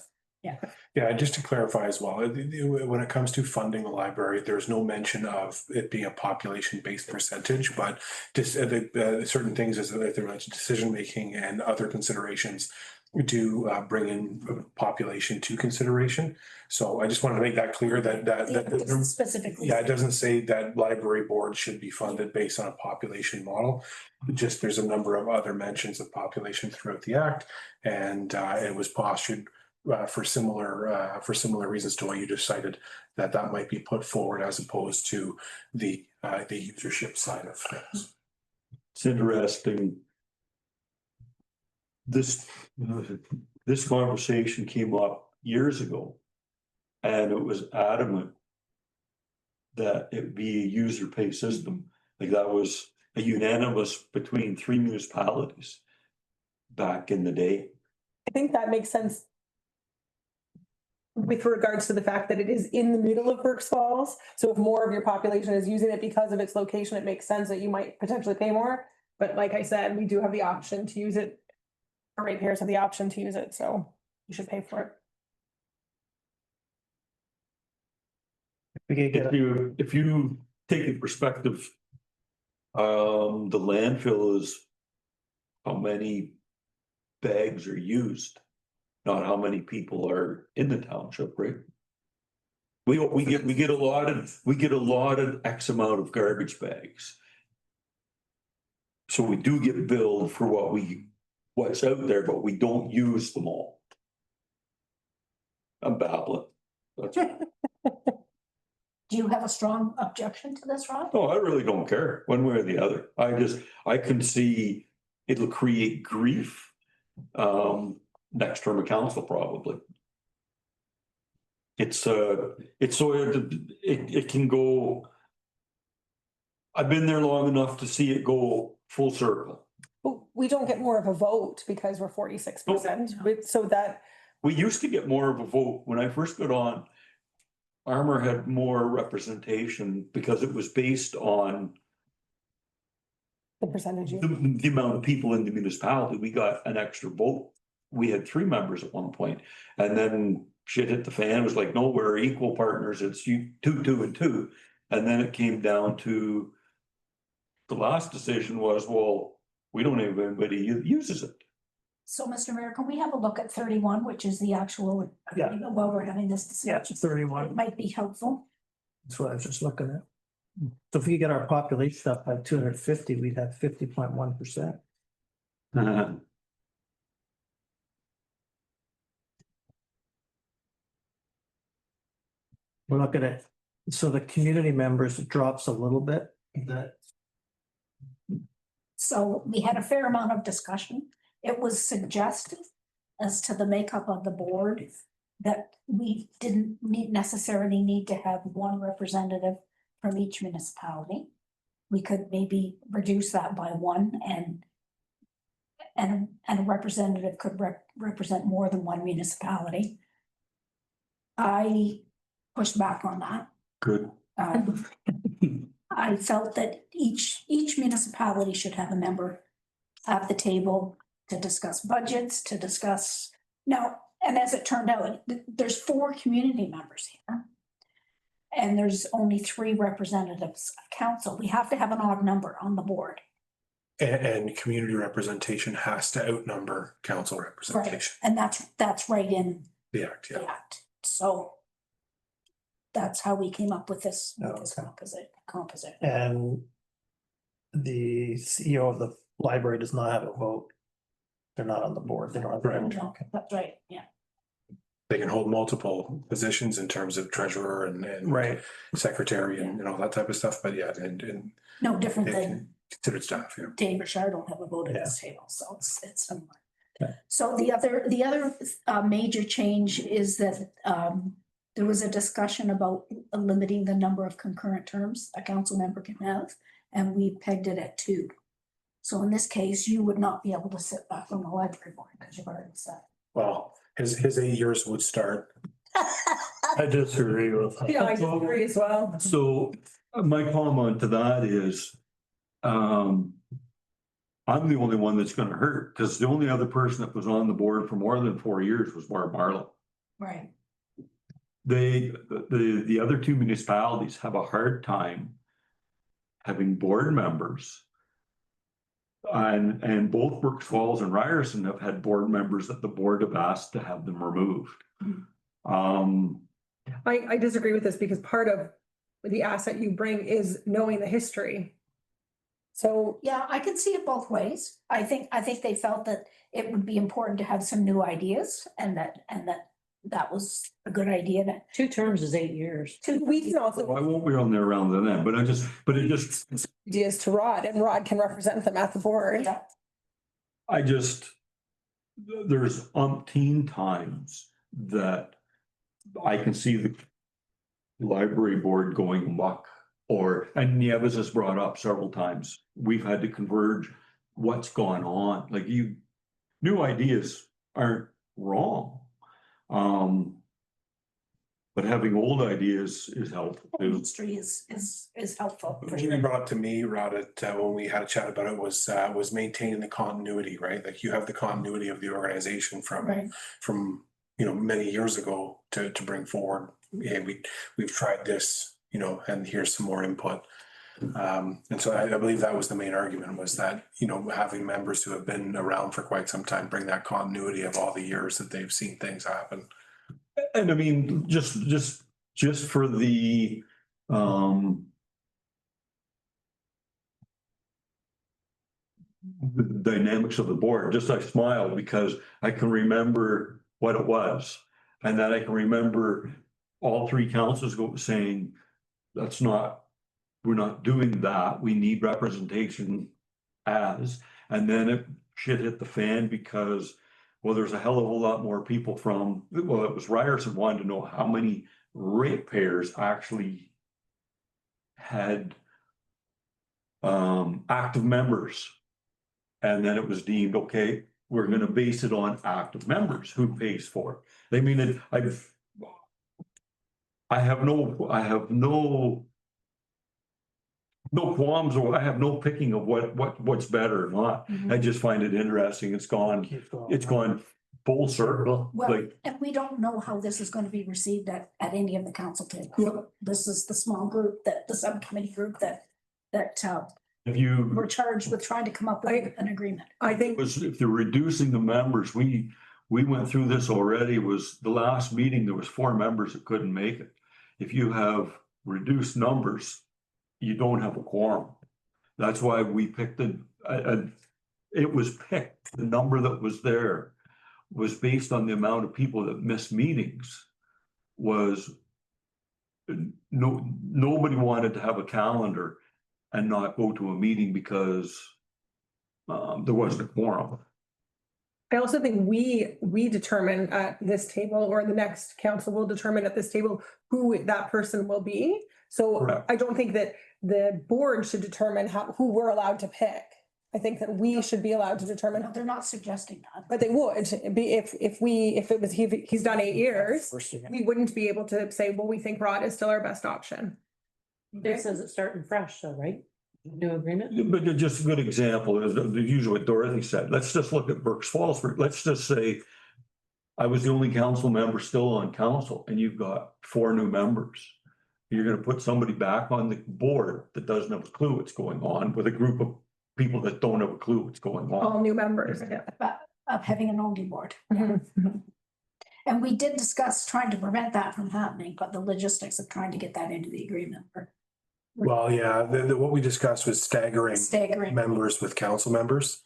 Yeah, just to clarify as well, when it comes to funding the library, there's no mention of it being a population-based percentage, but just certain things as it relates to decision-making and other considerations do bring in population to consideration. So I just wanted to make that clear that Specifically. yeah, it doesn't say that library board should be funded based on a population model. Just there's a number of other mentions of population throughout the act, and it was postured for similar reasons to what you just cited, that might be put forward as opposed to the usership side of things. It's interesting. This conversation came up years ago. And it was adamant that it be a user pay system. Like that was a unanimous between 3 municipalities back in the day. I think that makes sense with regards to the fact that it is in the middle of Burks Falls. So if more of your population is using it because of its location, it makes sense that you might potentially pay more. But like I said, we do have the option to use it. Our ratepayers have the option to use it, so you should pay for it. If you take the perspective, the landfill is how many bags are used, not how many people are in the township, right? We get allotted X amount of garbage bags. So we do get billed for what we what's out there, but we don't use them all. I'm babbling. That's, Do you have a strong objection to this, Rod? no, I really don't care one way or the other. I can see it'll create grief. Next term of council probably. It's so it can go. I've been there long enough to see it go full circle. But we don't get more of a vote because we're 46%. So that, We used to get more of a vote when I first got on. Armour had more representation because it was based on the percentage. the amount of people in the municipality. We got an extra vote. We had 3 members at one point, and then shit hit the fan. It was like, no, we're equal partners. It's you 2, 2, and 2. And then it came down to the last decision was, well, we don't have anybody who uses it. So, Mr. Mayor, can we have a look at 31, which is the actual, Yeah. while we're having this Yeah, discussion? it's 31. It might be helpful. That's what I was just looking at. So if we get our population up by 250, we'd have 50.1%. We're looking at, so the community members drops a little bit, that, So we had a fair amount of discussion. It was suggested as to the makeup of the board that we didn't necessarily need to have one representative from each municipality. We could maybe reduce that by 1 and a representative could represent more than one municipality. I pushed back on that. Good. I felt that each municipality should have a member at the table to discuss budgets, to discuss, now, and as it turned out, there's 4 community members here. And there's only 3 representatives of council. We have to have an odd number on the board. And community representation has to outnumber council representation. And that's right in The act, the yeah. act. So that's how we came up with this Okay. composite. and the CEO of the library does not have a vote. They're not on the board. They don't have. Correct. No, that's right, yeah. They can hold multiple positions in terms of treasurer and Right. secretary and all that type of stuff, but yeah, and No different they than can consider staff, yeah. Dave Richard don't have a vote at this table, so it's similar. Okay. So the other major change is that there was a discussion about limiting the number of concurrent terms a council member can have, and we pegged it at 2. So in this case, you would not be able to sit back on the library board because you've already said. Well, his 8 years would start. I disagree with that. Yeah, I disagree as well. So my comment to that is, I'm the only one that's gonna hurt, because the only other person that was on the board for more than 4 years was Barb Marlow. Right. The other 2 municipalities have a hard time having board members. And both Burkes Falls and Ryerson have had board members that the board have asked to have them removed. I disagree with this because part of the asset you bring is knowing the history. So, Yeah, I can see it both ways. I think they felt that it would be important to have some new ideas and that was a good idea to. 2 terms is 8 years. we can also I won't be on there around the then, but it just, ideas to Rod and Rod can represent them at the board. Yeah. there's umpteen times that I can see the library board going amok, and Nieves has brought up several times, we've had to converge what's gone on, like new ideas aren't wrong. But having old ideas is helpful too. History is helpful. for What sure. you brought up to me, Rod, when we had a chat about it was maintaining the continuity, right? Like you have the continuity of the organization Right. from many years ago to bring forward. Yeah, we've tried this, and here's some more input. And so I believe that was the main argument, was that, having members who have been around for quite some time, bring that continuity of all the years that they've seen things happen. And I mean, just for the, the dynamics of the board, just I smiled because I can remember what it was. And then I can remember all three councils saying, that's not, we're not doing that. We need representation as, and then shit hit the fan because, well, there's a hell of a lot more people from, well, it was Ryerson wanted to know how many ratepayers actually had active members. And then it was deemed, okay, we're gonna base it on active members, who pays for it. They mean it, I have no qualms, or I have no picking of what's better or not. Mhm. I just find it interesting. It's gone full circle. Well, Like, and we don't know how this is gonna be received at any of the council tables. Yep. This is the small group the subcommittee group that if you, we're charged with trying to come up with an agreement. I think, if they're reducing the members, we went through this already, was the last meeting, there was 4 members that couldn't make it. If you have reduced numbers, you don't have a quorum. That's why we picked it was picked, the number that was there was based on the amount of people that missed meetings. Nobody wanted to have a calendar and not go to a meeting because there wasn't a quorum. I also think we determine at this table, or the next council will determine at this table who that person will be. So Correct. I don't think that the board should determine who we're allowed to pick. I think that we should be allowed to determine, No, they're not suggesting that. but they would be if it was he's done 8 years, we wouldn't be able to say, well, we think Rod is still our best option. This says it's starting fresh, though, right? New agreement? But just a good example is usually what Dorothy said. Let's just look at Burke's Falls. Let's just say I was the only council member still on council and you've got 4 new members. You're gonna put somebody back on the board that doesn't have a clue what's going on with a group of people that don't have a clue what's going on. All new members, yeah. Of having an only board. Mhm. And we did discuss trying to prevent that from happening, but the logistics of trying to get that into the agreement were Well, yeah, what we discussed was staggering staggering. members with council members.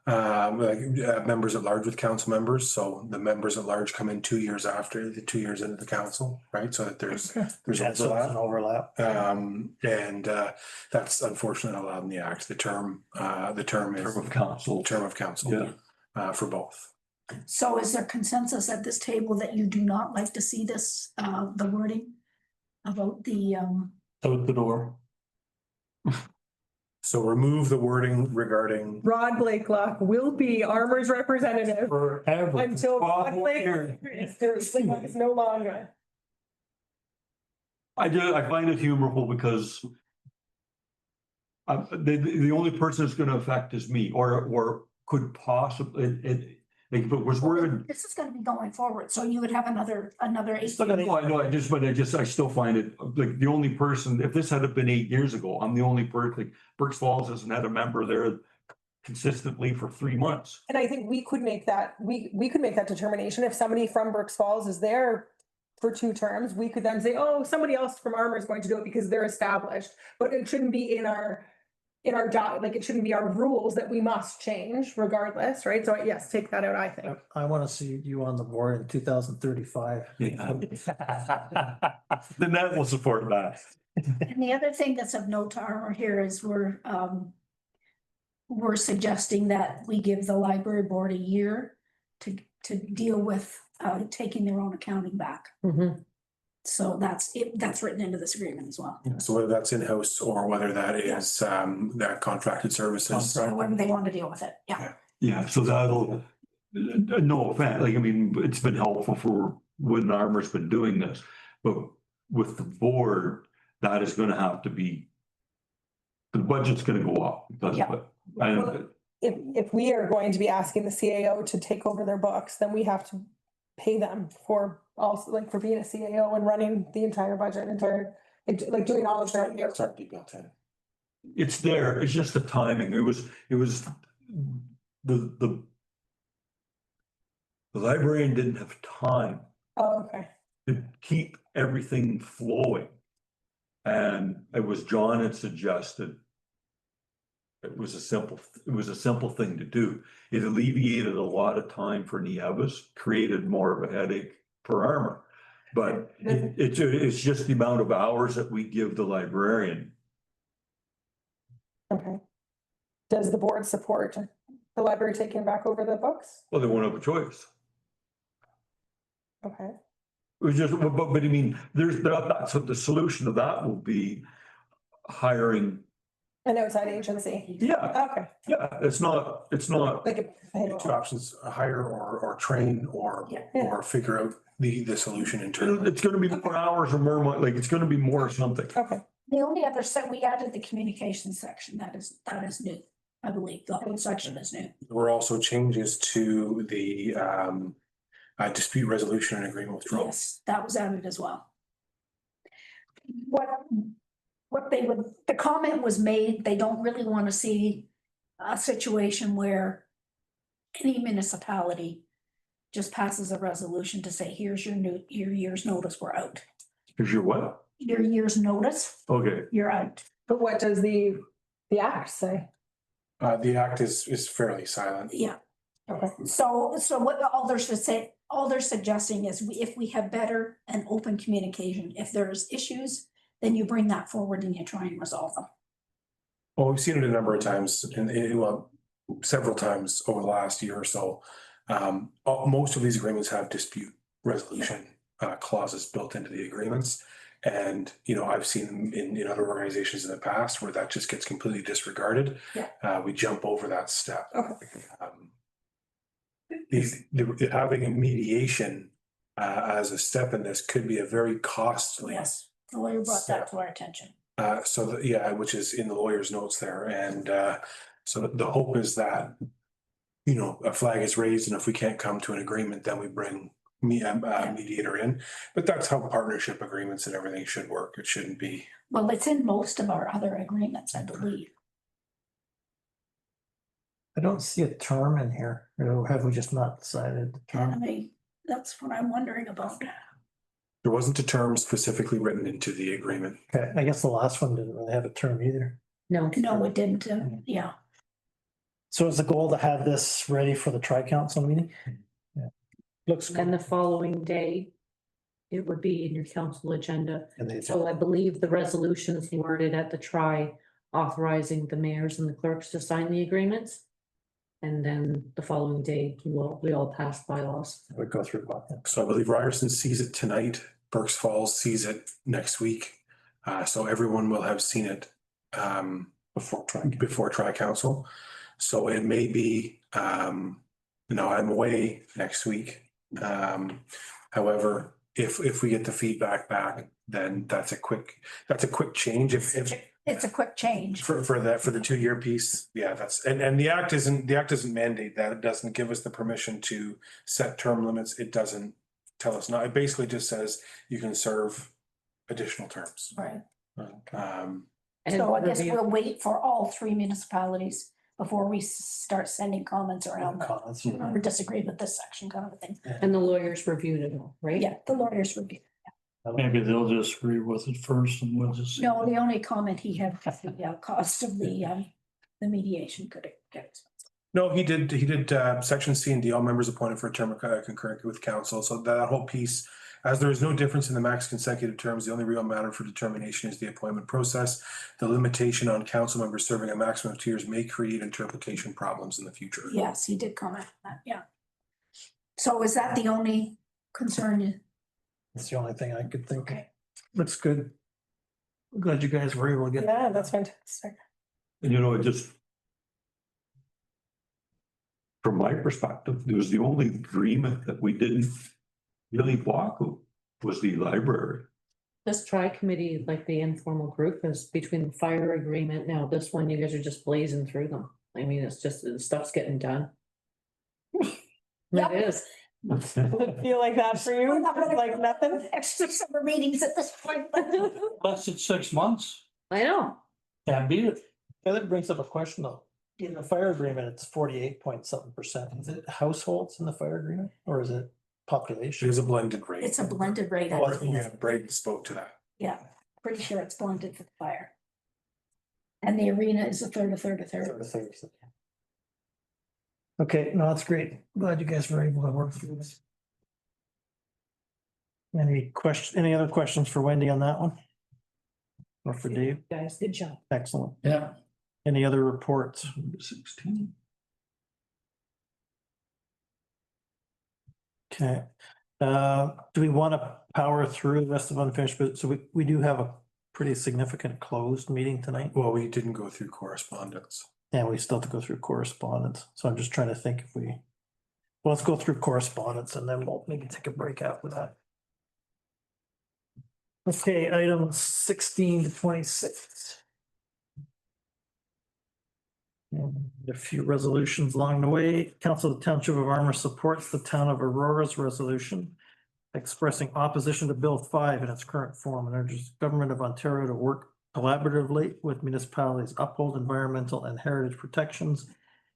Members at large with council members, so the members at large come in 2 years after, the 2 years into the council, right? So that there's overlap. And that's unfortunately not allowed in the act. The term is Term of council. term of council. Yeah. For both. So is there consensus at this table that you do not like to see this, the wording about the, Out the door. So remove the wording regarding. Rod Blakelock will be Armour's representative Forever. until Rod 12 more years. Blakelock is no longer. I find it humorful because the only person it's gonna affect is me, or could possibly, like, if it was worded. this is gonna be going forward, so you would have another 8 No, I know, I still find it, like, the only person, if this had been 8 years ago, I'm the only person, like, Burks Falls hasn't had a member there consistently for 3 months. And I think we could make that, we could make that determination. If somebody from Burks Falls is there for 2 terms, we could then say, oh, somebody else from Armour is going to do it because they're established. But it shouldn't be in our job, like, it shouldn't be our rules that we must change regardless, right? So yes, take that out, I think. I want to see you on the board in 2035. Yeah. Then that will support that. And the other thing that's of note to Armour here is we're suggesting that we give the library board a year to deal with taking their own accounting back. So that's written into this agreement as well. So whether that's in-house or whether that is that contracted services. So whether they want to deal with it, yeah. Yeah, so that'll, no offense, like, I mean, it's been helpful for when Armour's been doing this, but with the board, that is gonna have to be, the budget's gonna go up. Yeah. If we are going to be asking the CAO to take over their books, then we have to pay them for also, like, for being a CAO and running the entire budget, like doing all of their. It's there, it's just the timing, it was the librarian didn't have time Oh, okay. to keep everything flowing. And it was John had suggested It was a simple thing to do. It alleviated a lot of time for Nieves, created more of a headache for Armour. But it's just the amount of hours that we give the librarian. Okay. Does the board support the library taking back over the books? Well, they won't have a choice. Okay. It was just, but I mean, that's what the solution to that will be hiring. An outside agency? Yeah, Okay. yeah, it's not, Like Two options, hire or train Yeah. or figure out the solution internally. it's gonna be more hours or more money, like, it's gonna be more something. Okay. The only other set, we added the communication section, that is new, I believe, the whole section is new. There were also changes to the dispute resolution and agreement withdrawal. Yes, that was added as well. What they would, the comment was made, they don't really want to see a situation where any municipality just passes a resolution to say, here's your year's notice, we're out. Cause you're what? Your year's notice, Okay, you're out. But what does the act say? The act is fairly silent. Yeah. Okay. So what all they're suggesting is if we have better and open communication, if there's issues, then you bring that forward and you try and resolve them. Well, we've seen it a number of times well, several times over the last year or so. Most of these agreements have dispute resolution clauses built into the agreements. And, I've seen them in other organizations in the past where that just gets completely disregarded. Yeah. We jump over that step. Okay. Having a mediation as a step in this could be a very costly. Yes, the lawyer brought that to our attention. Which is in the lawyer's notes there. And so the hope is that, a flag is raised, and if we can't come to an agreement, then we bring mediator in. But that's how partnership agreements and everything should work. It shouldn't be. Well, it's in most of our other agreements, I believe. I don't see a term in here, or have we just not decided the term? That's what I'm wondering about. There wasn't a term specifically written into the agreement. Okay, I guess the last one didn't really have a term either. No. No, it didn't, yeah. So is the goal to have this ready for the tri-council meeting? Yeah. Looks And good. the following day, it would be in your council agenda. And they- So I believe the resolution is worded at the tri authorizing the mayors and the clerks to sign the agreements. And then the following day, we all pass bylaws. We go through that. So I believe Ryerson sees it tonight. Berks Falls sees it next week. So everyone will have seen it before tri-council. So it may be, I'm away next week. However, if we get the feedback back, then that's a quick change. It's a quick change. For the 2-year piece, yeah, and the act doesn't mandate that. It doesn't give us the permission to set term limits. It doesn't tell us not. It basically just says you can serve additional terms. Right. And So I guess review- we'll wait for all 3 municipalities before we start sending comments around Comments. or disagree with this section kind of a thing. And the lawyers reviewed it all, right? Yeah, the lawyers review. Maybe they'll just agree with it first and we'll just. No, the only comment he had, the cost of the mediation could get expensive. No, he did section C and D, all members appointed for a term concurrent with council. So that whole piece, as there is no difference in the max consecutive terms, the only real matter for determination is the appointment process. The limitation on council members serving a maximum of 2 years may create interpretation problems in the future. Yes, he did comment on that, yeah. So is that the only concern? That's the only thing I could think of. Okay. Looks good. I'm glad you guys were able to get. Yeah, that's fantastic. and it just. From my perspective, it was the only agreement that we didn't really walk was the library. This tri-committee, like the informal group, is between the fire agreement. Now, this one, you guys are just blazing through them. I mean, it's just, the stuff's getting done. Yep. It is. Does it feel like that for you? Like nothing? Extra summer meetings at this point. Less than 6 months. I know. Can't beat it. That brings up a question though. In the fire agreement, it's 48.7%. Is it households in the fire agreement or is it It population? is a blended rate. It's a blended rate. I Well, believe. Yeah, Braden spoke to that. Yeah, pretty sure it's blended for the fire. And the arena is a third, a third, a third. Okay, no, that's great. Glad you guys were able to work through this. Any other questions for Wendy on that one? Or for Dave? Guys, good job. Excellent. Yeah. Any other reports? 16. Okay. Do we want to power through the rest of unfinished, but so we do have a pretty significant closed meeting tonight. Well, we didn't go through correspondence. And we still have to go through correspondence. So I'm just trying to think if well, let's go through correspondence and then we'll maybe take a break after that. Okay, items 16 to 26. And a few resolutions along the way. Council of the Township of Armour supports the town of Aurora's resolution expressing opposition to Bill 5 in its current form and urges the government of Ontario to work collaboratively with municipalities, uphold environmental and heritage protections,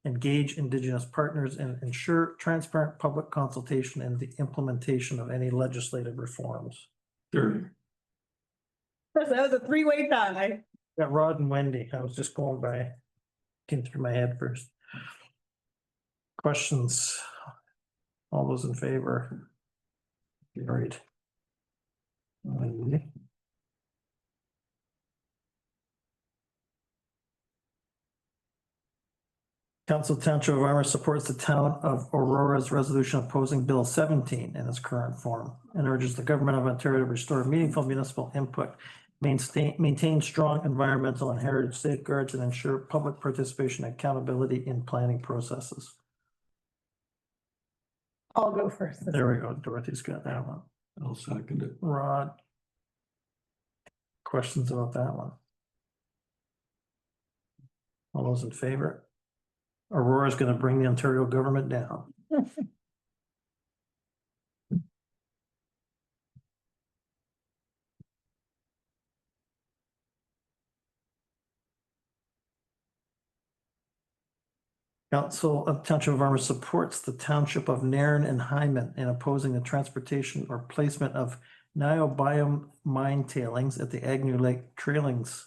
engage Indigenous partners, and ensure transparent public consultation and the implementation of any legislative reforms. Sure. That was a three-way tie. Got Rod and Wendy. I was just going by, came through my head first. Questions? All those in favor? Carried. Wendy. Council Township of Armour supports the town of Aurora's resolution opposing Bill 17 in its current form and urges the government of Ontario to restore meaningful municipal input, maintain strong environmental and heritage safeguards, and ensure public participation and accountability in planning processes. I'll go first. There we go. Dorothy's got that one. I'll second it. Rod. Questions about that one? All those in favor? Aurora's going to bring the Ontario government down. Council of Township of Armour supports the Township of Nairn and Hyman in opposing the transportation or placement of niobium mine tailings at the Agnew Lake tailings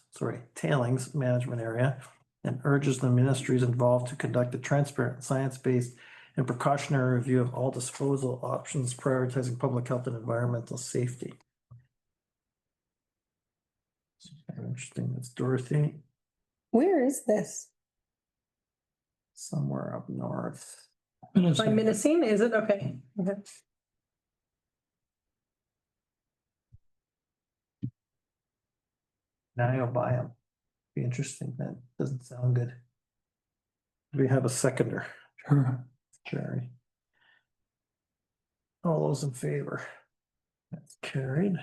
management area, and urges the ministries involved to conduct a transparent, science-based, and precautionary review of all disposal options, prioritizing public health and environmental safety. Interesting. That's Dorothy. Where is this? Somewhere up north. By Minisene, is it? Okay. Okay. Niobium. Be interesting. That doesn't sound good. Do we have a seconder? Sure. Jerry. All those in favor? That's carried.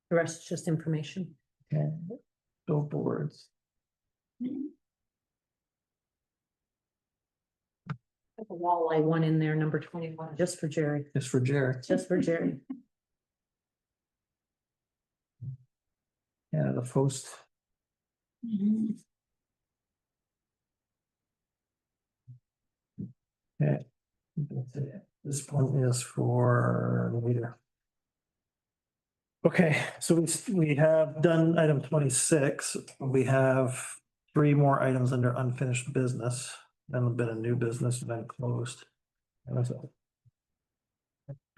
The rest is just information. Okay. Billboards. Put the walleye one in there, number 21, just for Jerry, Just for Jerry. just for Jerry. Yeah, the post. Okay. This one is for later. Okay, so we have done item 26. We have 3 more items under unfinished business, and a bit of new business and then closed. Do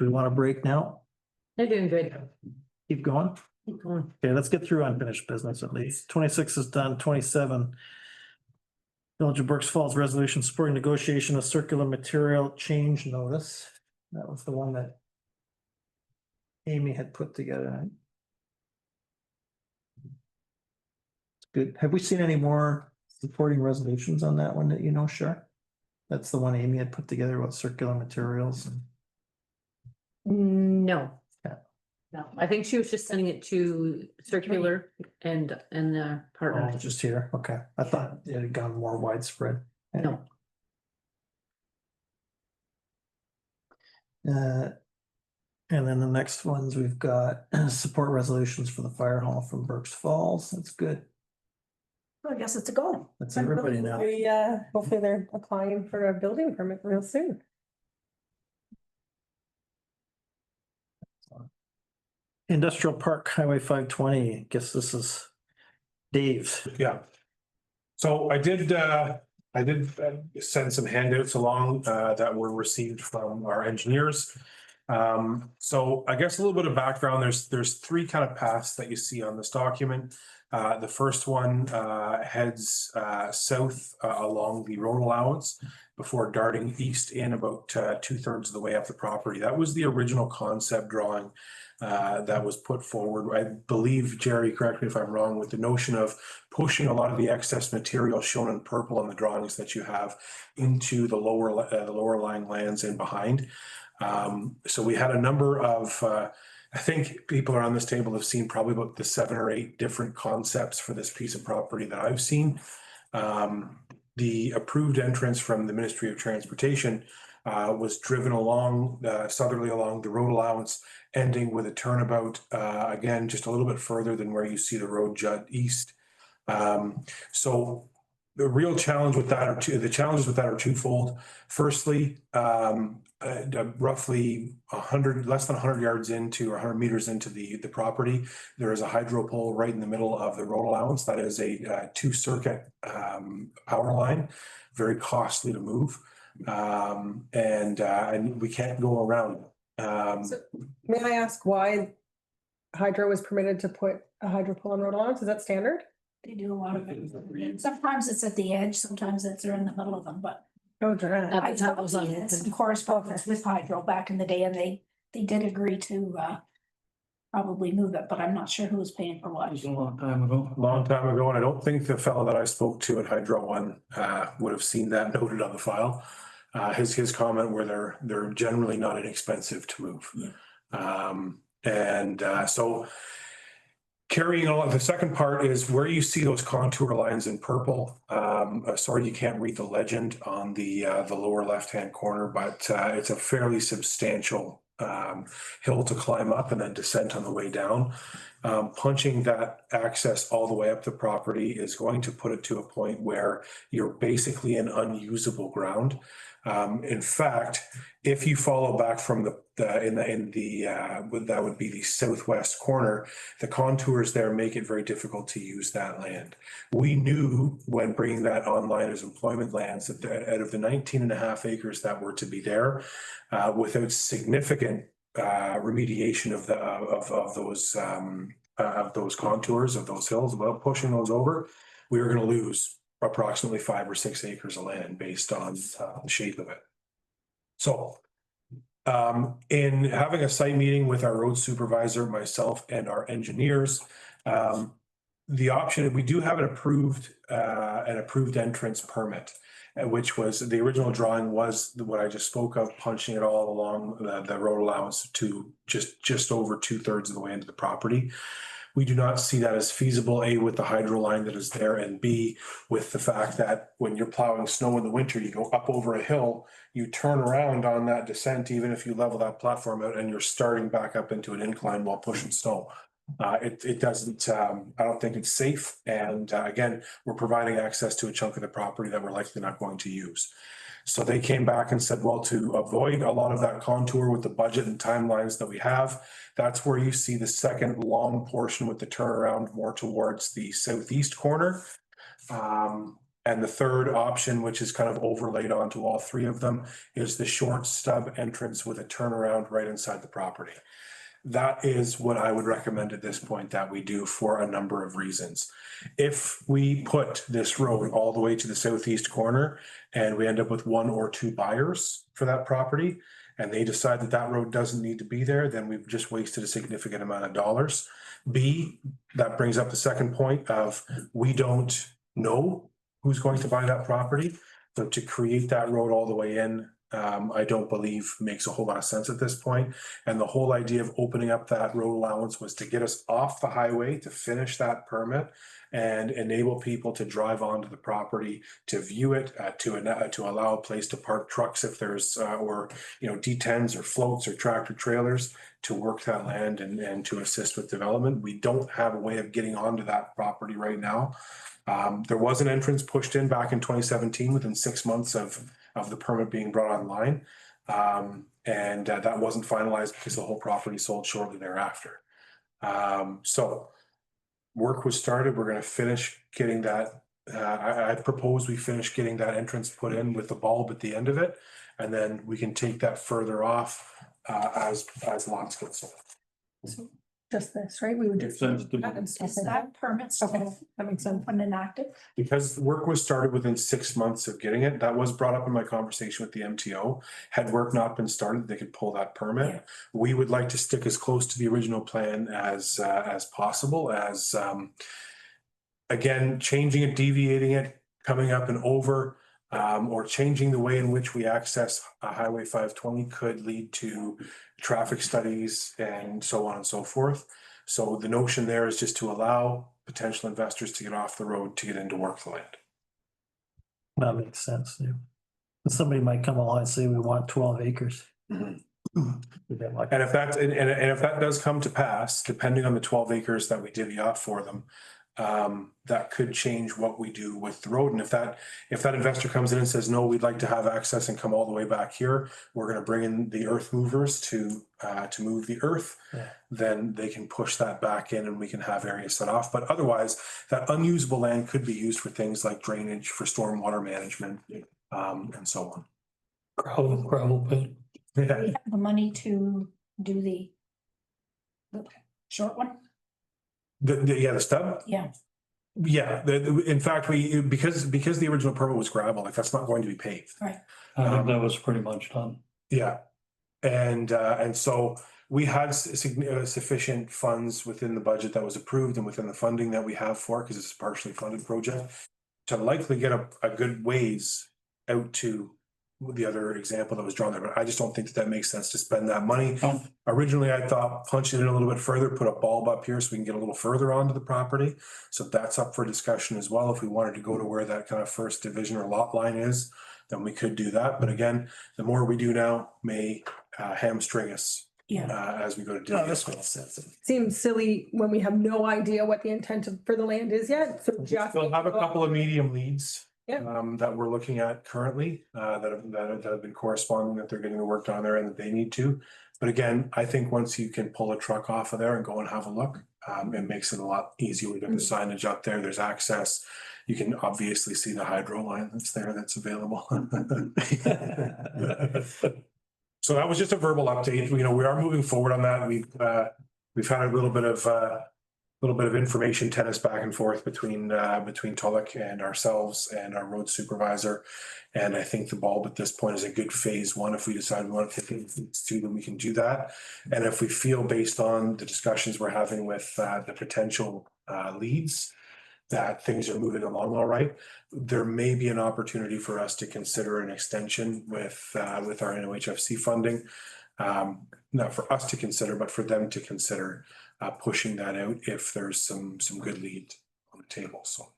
we want to break now? They're doing good. Keep going? Keep going. Okay, let's get through unfinished business at least. 26 is done, 27. Village of Burks Falls resolution supporting negotiation of circular material change notice. That was the one that Amy had put together. It's good. Have we seen any more supporting resolutions on that one that you know, sure? That's the one Amy had put together about circular materials. No. Yeah. No, I think she was just sending it to circular and the Oh, partner. just here. Okay. I thought it had gone more widespread. No. And then the next ones we've got support resolutions for the fire hall from Burks Falls. That's good. I guess it's a go. That's everybody now. We, hopefully they're applying for a building permit real soon. Industrial Park Highway 520, guess this is Dave's. Yeah. So I did send some handouts along that were received from our engineers. So I guess a little bit of background, there's three kind of paths that you see on this document. The first one heads south along the road allowance before darting east in about 2/3 of the way up the property. That was the original concept drawing that was put forward. I believe, Jerry, correct me if I'm wrong, with the notion of pushing a lot of the excess material shown in purple on the drawings that you have into the lower lying lands in behind. So we had a number of, I think people around this table have seen probably about the 7 or 8 different concepts for this piece of property that I've seen. The approved entrance from the Ministry of Transportation was driven along southerly along the road allowance, ending with a turnabout, again, just a little bit further than where you see the road jut east. So the real challenge with that the challenges with that are twofold. Firstly, roughly 100, less than 100 yards into or 100 meters into the property, there is a hydro pole right in the middle of the road allowance. That is a 2-circuit power line, very costly to move. And we can't go around. So may I ask why hydro was permitted to put a hydro pole on road allowance? Is that standard? They do a lot of it. Sometimes it's at the edge, sometimes it's in the middle of them, but Oh, Joanne. I thought we had some correspondence with Hydro back in the day, and they did agree to probably move it, but I'm not sure who was paying for what. It was a long time ago. Long time ago, and I don't think the fellow that I spoke to at Hydro One would have seen that noted on the file. His comment were they're generally not inexpensive to move. So carrying on, the second part is where you see those contour lines in purple. Sorry, you can't read the legend on the lower left-hand corner, but it's a fairly substantial hill to climb up and then descent on the way down. Punching that access all the way up the property is going to put it to a point where you're basically in unusable ground. In fact, if you follow back from that would be the southwest corner, the contours there make it very difficult to use that land. We knew when bringing that online as employment lands that out of the 19.5 acres that were to be there, without significant remediation of those contours of those hills, without pushing those over, we were going to lose approximately 5 or 6 acres of land based on the shape of it. So in having a site meeting with our road supervisor, myself, and our engineers, the option, we do have an approved entrance permit, which was the original drawing was what I just spoke of, punching it all along the road allowance to just over 2/3 of the way into the property. We do not see that as feasible, A, with the hydro line that is there, and B, with the fact that when you're plowing snow in the winter, you go up over a hill, you turn around on that descent, even if you level that platform out and you're starting back up into an incline while pushing snow. It doesn't, I don't think it's safe. And again, we're providing access to a chunk of the property that we're likely not going to use. So they came back and said, well, to avoid a lot of that contour with the budget and timelines that we have, that's where you see the second long portion with the turnaround more towards the southeast corner. And the third option, which is kind of overlaid onto all three of them, is the short stub entrance with a turnaround right inside the property. That is what I would recommend at this point that we do for a number of reasons. If we put this road all the way to the southeast corner and we end up with 1 or 2 buyers for that property, and they decide that that road doesn't need to be there, then we've just wasted a significant amount of dollars. B, that brings up the second point of we don't know who's going to buy that property. So to create that road all the way in I don't believe makes a whole lot of sense at this point. And the whole idea of opening up that road allowance was to get us off the highway, to finish that permit and enable people to drive onto the property, to view it, to allow a place to park trucks if there's, or, you know, D10s or floats or tractor trailers to work that land and to assist with development. We don't have a way of getting onto that property right now. There was an entrance pushed in back in 2017 within 6 months of the permit being brought online. And that wasn't finalized because the whole property sold shortly thereafter. So work was started. We're going to finish getting that. I propose we finish getting that entrance put in with the bulb at the end of it. And then we can take that further off as lots get sold. So just this, right? We would just. Makes sense to me. And stuff Is like that permit Okay, still that makes sense. when enacted? Because work was started within 6 months of getting it, that was brought up in my conversation with the MTO. Had work not been started, they could pull that permit. Yeah. We would like to stick as close to the original plan as possible, as again, changing it, deviating it, coming up and over, or changing the way in which we access Highway 520 could lead to traffic studies and so on and so forth. So the notion there is just to allow potential investors to get off the road to get into work the land. That makes sense. Yeah. Somebody might come along and say, we want 12 acres. Mhm. We'd be like, And if that, and if that does come to pass, depending on the 12 acres that we divvy off for them, that could change what we do with the road. And if that investor comes in and says, no, we'd like to have access and come all the way back here, we're gonna bring in the earth movers to move the earth, Yeah. then they can push that back in and we can have areas set off. But otherwise, that unusable land could be used for things like drainage, for stormwater management, and so on. Gravel pit. We have the money to do the short one? The stub? Yeah. Yeah, in fact, because the original permit was gravel, like that's not going to be paved. Right. I think that was pretty much done. Yeah. And so we had sufficient funds within the budget that was approved and within the funding that we have for, because it's a partially funded project, to likely get a good ways out to the other example that was drawn there. But I just don't think that makes sense to spend that money. No. Originally, I thought punch it in a little bit further, put a bulb up here so we can get a little further onto the property. So that's up for discussion as well. If we wanted to go to where that kind of first division or lot line is, then we could do that. But again, the more we do now may hamstring us as we go to No, do this this. makes sense. Seems silly when we have no idea what the intent for the land is yet, so just. We'll have a couple of medium leads. Yeah. That we're looking at currently, that have been corresponding, that they're getting the work done there and that they need to. But again, I think once you can pull a truck off of there and go and have a look, it makes it a lot easier. We got the signage up there, there's access. You can obviously see the hydro line that's there, that's available. So that was just a verbal update. You know, we are moving forward on that. We've had a little bit of information tennis back and forth between Tulloch and ourselves and our road supervisor. And I think the bulb at this point is a good phase one. If we decide we want to take it to, then we can do that. And if we feel based on the discussions we're having with the potential leads that things are moving along all right, there may be an opportunity for us to consider an extension with our NOHFC funding. Not for us to consider, but for them to consider pushing that out if there's some good lead on the table. So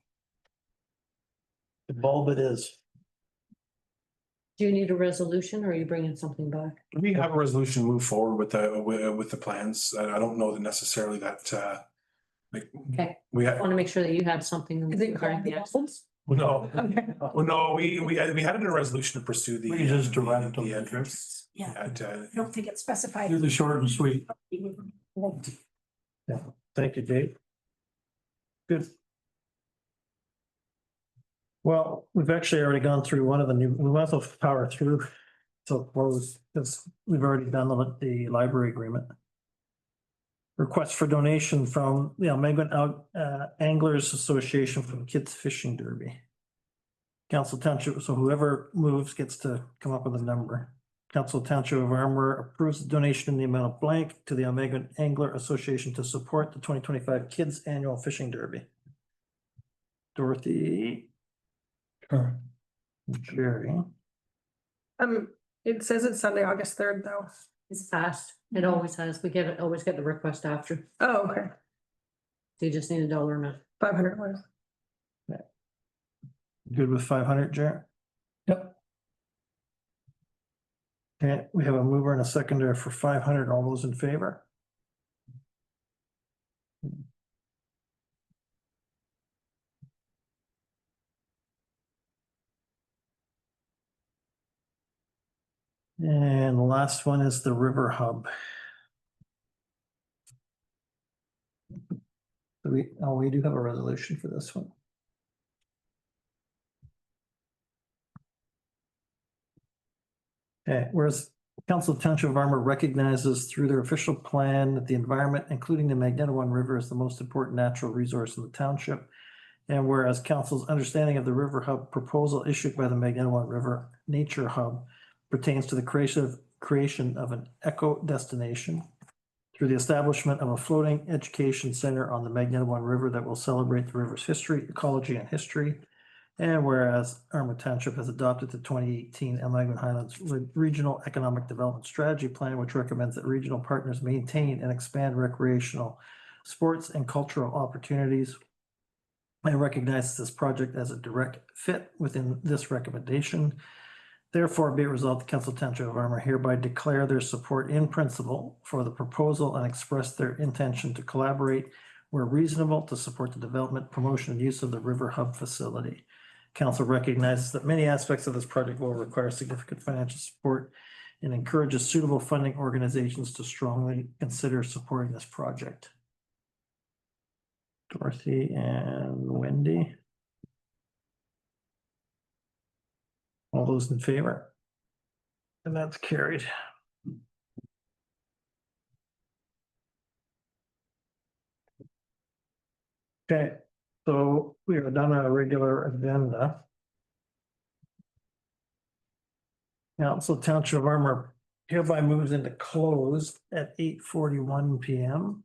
The bulb it is. Do you need a resolution or are you bringing something back? we have a resolution to move forward with the plans. I don't know that necessarily that Okay. we I had want to make sure that you have something. Is it regarding called the the access. no. Okay. Well, no, we had it in a resolution to pursue the We just direct them. the entrance. Yeah. At, I don't think it's specified. Do the short and sweet. Thank you, Dave. Good. Well, we've actually already gone through one of the new, we might as well power through. So close, because we've already done the library agreement. Request for donation from the Almaguan Anglers Association for the Kids Fishing Derby. Council Township, so whoever moves gets to come up with a number. Council Township of Armour approves the donation in the amount of blank to the Almaguan Angler Association to support the 2025 Kids Annual Fishing Derby. Dorothy, Sure. Jerry, It says it's Sunday, August 3rd, though. It's fast. It always has. We always get the request after. Oh, okay. So you just need a dollar amount. 500 was. Good with 500, Jared? Yep. Okay, we have a mover and a seconder for 500. All those in favor? And the last one is the River Hub. We do have a resolution for this one. Okay, whereas Council of Township of Armour recognizes through their official plan that the environment, including the Magnetawan River, is the most important natural resource in the township. And whereas council's understanding of the River Hub proposal issued by the Magnetawan River Nature Hub pertains to the creation of an eco destination through the establishment of a floating education center on the Magnetawan River that will celebrate the river's history, ecology, and history. And whereas Armour Township has adopted the 2018 Elmagam Highlands Regional Economic Development Strategy Plan, which recommends that regional partners maintain and expand recreational, sports, and cultural opportunities. I recognize this project as a direct fit within this recommendation. Therefore, be it resolved, the Council of Township of Armour hereby declare their support in principle for the proposal and express their intention to collaborate where reasonable to support the development, promotion, and use of the River Hub facility. Council recognizes that many aspects of this project will require significant financial support and encourages suitable funding organizations to strongly consider supporting this project. Dorothy and Wendy. All those in favor? And that's carried. Okay, so we are done a regular agenda. Council Township of Armour hereby moves into closed at 8:41 PM.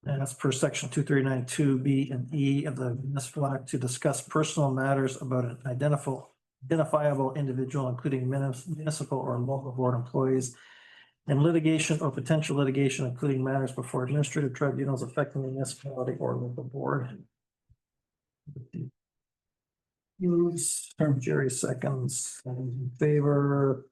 And that's per section 2392B and E of the municipal act to discuss personal matters about an identifiable individual, including municipal or local board employees, and litigation or potential litigation, including matters before administrative tribunals affecting the municipality or local board. Moves from Jerry seconds, in favor.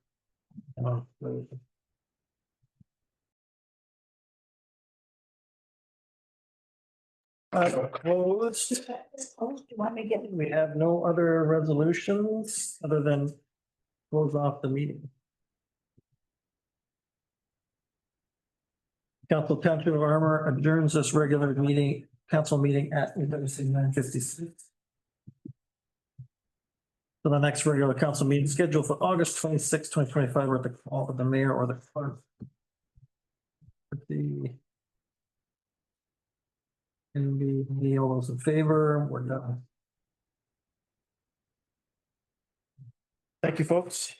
Closed. Oh, do you want me to get? We have no other resolutions other than close off the meeting. Council Township of Armour adjourns this regular meeting, council meeting at 9:56. So the next regular council meeting scheduled for August 26, 2025, or at the call of the mayor or the clerk. All those in favor, we're done. Thank you, folks.